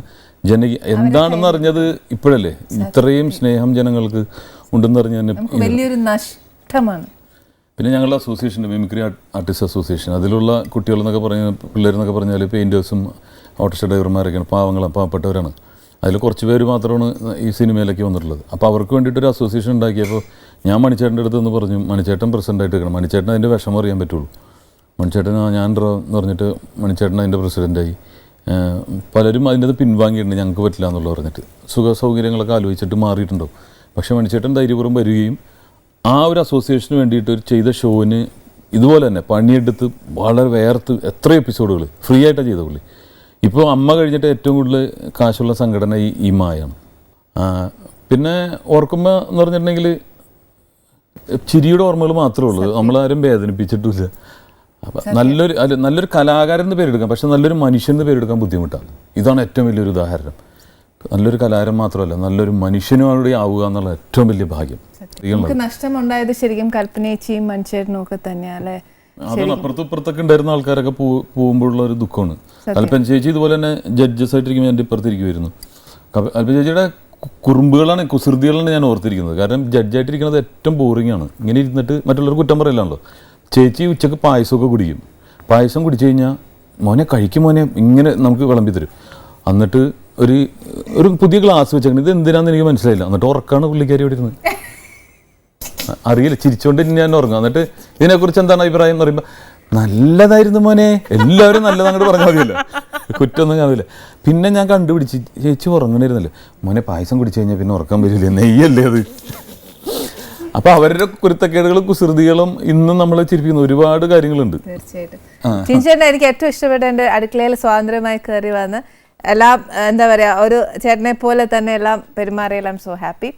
എന്താണെന്ന് അറിഞ്ഞത് ഇപ്പോഴല്ലേ. ഇത്രയും സ്നേഹം ജനങ്ങൾക്ക് ഉണ്ടെന്ന് പറഞ്ഞ് തന്നെ വലിയൊരു നഷ്ടമാണ്. പിന്നെ ഞങ്ങളുടെ അസോസിയേഷൻ, മിമിക്രി ആർട്ടിസ്റ്റ് അസോസിയേഷൻ, അതിലുള്ള കുട്ടികളെന്നൊക്കെ പിള്ളേരെന്നൊക്കെ പറഞ്ഞാൽ പെയിൻറ്റേഴ്സും ഓട്ടോറിക്ഷ ഡ്രൈവർമാരൊക്കെയാണ്. പാവപ്പെട്ടവരാണ്. അതിൽ കുറച്ച് പേര് മാത്രമാണ് ഈ സിനിമയിലേക്ക് വന്നിട്ടുള്ളത്. അപ്പോൾ അവർക്ക് വേണ്ടിയിട്ടൊരു അസോസിയേഷൻ ഉണ്ടാക്കിയപ്പോൾ ഞാൻ മണിച്ചേട്ടൻ്റെ അടുത്ത് നിന്ന് പറഞ്ഞു, മണിച്ചേട്ടൻ പ്രസിഡൻ്റായിട്ട് വെക്കണം. മണിച്ചേട്ടൻ അതിൻ്റെ വിഷമം അറിയാൻ പറ്റുള്ളൂ. മണിച്ചേട്ടൻ ഞാൻ എന്ന് പറഞ്ഞിട്ട് മണിച്ചേട്ടൻ അതിൻ്റെ പ്രസിഡൻ്റായി. പലരും അതിൻ്റെ അത് പിൻവാങ്ങിയിട്ടുണ്ട്, ഞങ്ങൾക്ക് പറ്റില്ല എന്നുള്ള പറഞ്ഞിട്ട്. സൗകര്യങ്ങളൊക്കെ ആലോചിച്ചിട്ട് മാറിയിട്ടുണ്ടാവും. പക്ഷേ മണിച്ചേട്ടൻ ധൈര്യപൂർവ്വം വരികയും ആ ഒരു അസോസിയേഷന് വേണ്ടിയിട്ട് ചെയ്ത ഷോന് ഇതുപോലെ തന്നെ പണിയെടുത്ത് വളരെ വേർത്ത് എത്ര എപ്പിസോഡുകൾ ഫ്രീ ആയിട്ടാണ് ചെയ്ത പുള്ളി. ഇപ്പോൾ അമ്മ കഴിഞ്ഞിട്ട് ഏറ്റവും കൂടുതൽ കാശുള്ള സംഘടന ഈ മായാണ്. പിന്നെ ഓർക്കുമ്പോൾ എന്ന് പറഞ്ഞിട്ടുണ്ടെങ്കിൽ ചിരിയുടെ ഓർമ്മകൾ മാത്രമേ ഉള്ളൂ. നമ്മളാരും വേദനിപ്പിച്ചിട്ടില്ല. അപ്പം നല്ലൊരു കലാകാരൻ എന്ന് പേരെടുക്കാം, പക്ഷെ നല്ലൊരു മനുഷ്യൻ എന്ന് പേരെടുക്കാൻ ബുദ്ധിമുട്ടാണ്. ഇതാണ് ഏറ്റവും വലിയൊരു ഉദാഹരണം. നല്ലൊരു കലാകാരൻ മാത്രമല്ല നല്ലൊരു മനുഷ്യനോടെ ആവുക എന്നുള്ള ഏറ്റവും വലിയ ഭാഗ്യം. നമുക്ക് നഷ്ടമുണ്ടായത് ശരിക്കും കൽപ്പനേച്ചിയും മനുഷ്യനും ഒക്കെ തന്നെയല്ലേ. അതാണ് അപ്പുറത്തും ഇപ്പുറത്തൊക്കെ ഉണ്ടായിരുന്ന ആൾക്കാരൊക്കെ പോകുമ്പോഴുള്ള ഒരു ദുഃഖമാണ്. കൽപ്പന ചേച്ചി ഇതുപോലെ തന്നെ ജഡ്ജസ് ആയിട്ടിരിക്കുമ്പോൾ എൻ്റെ ഇപ്പുറത്തിരിക്കുമായിരുന്നു. കൽപ്പന ചേച്ചിയുടെ കുറുമ്പുകളാണ് കുസൃതികളാണ് ഞാൻ ഓർത്തിരിക്കുന്നത്. കാരണം ജഡ്ജായിട്ടിരിക്കുന്നത് ഏറ്റവും ബോറിംഗ് ആണ്. ഇങ്ങനെ ഇരുന്നിട്ട് മറ്റുള്ളവർ കുറ്റം പറയില്ലാണല്ലോ. ചേച്ചി ഉച്ചക്ക് പായസമൊക്കെ കുടിക്കും. പായസം കുടിച്ചു കഴിഞ്ഞാൽ മോനെ കഴിക്കും മോനെ ഇങ്ങനെ നമുക്ക് വിളമ്പി തരും. എന്നിട്ട് ഒരു പുതിയ ഗ്ലാസ് വെച്ചേക്കണം. ഇത് എന്തിനാന്ന് എനിക്ക് മനസ്സിലായില്ല. എന്നിട്ട് ഉറക്കാണ് പുള്ളിക്കാരി ഇവിടെ ഇരുന്ന്. അറിയില്ല, ചിരിച്ചുകൊണ്ട് ഞാൻ ഉറങ്ങും. എന്നിട്ട് ഇതിനെക്കുറിച്ച് എന്താണ് അഭിപ്രായം എന്ന് പറയുമ്പോൾ നല്ലതായിരുന്നു മോനെ, എല്ലാവരും നല്ലതങ്ങോട്ട് പറഞ്ഞാൽ മതിയല്ലോ, കുറ്റമൊന്നും കാണില്ല. പിന്നെ ഞാൻ കണ്ടുപിടിച്ച് ചേച്ചി ഉറങ്ങണിരുന്നല്ലോ, മോനെ പായസം കുടിച്ചു കഴിഞ്ഞാൽ പിന്നെ ഉറക്കാൻ പറ്റില്ല, നെയ്യല്ലേ അത്. അപ്പൊ അവരുടെ കുരുത്തക്കേടുകളും കുസൃതികളും ഇന്നും നമ്മളെ ചിരിപ്പിക്കുന്ന ഒരുപാട് കാര്യങ്ങളുണ്ട്. തീർച്ചയായിട്ടും ചിഞ്ചേട്ടൻ എനിക്ക് ഏറ്റവും ഇഷ്ടപ്പെട്ട എൻ്റെ അടുക്കളയിൽ സ്വാതന്ത്ര്യമായി കയറി വന്ന് എല്ലാം എന്താ പറയാ ഒരു ചേട്ടനെ പോലെ തന്നെ എല്ലാം പെരുമാറിയെല്ലാം സോ ഹാപ്പി.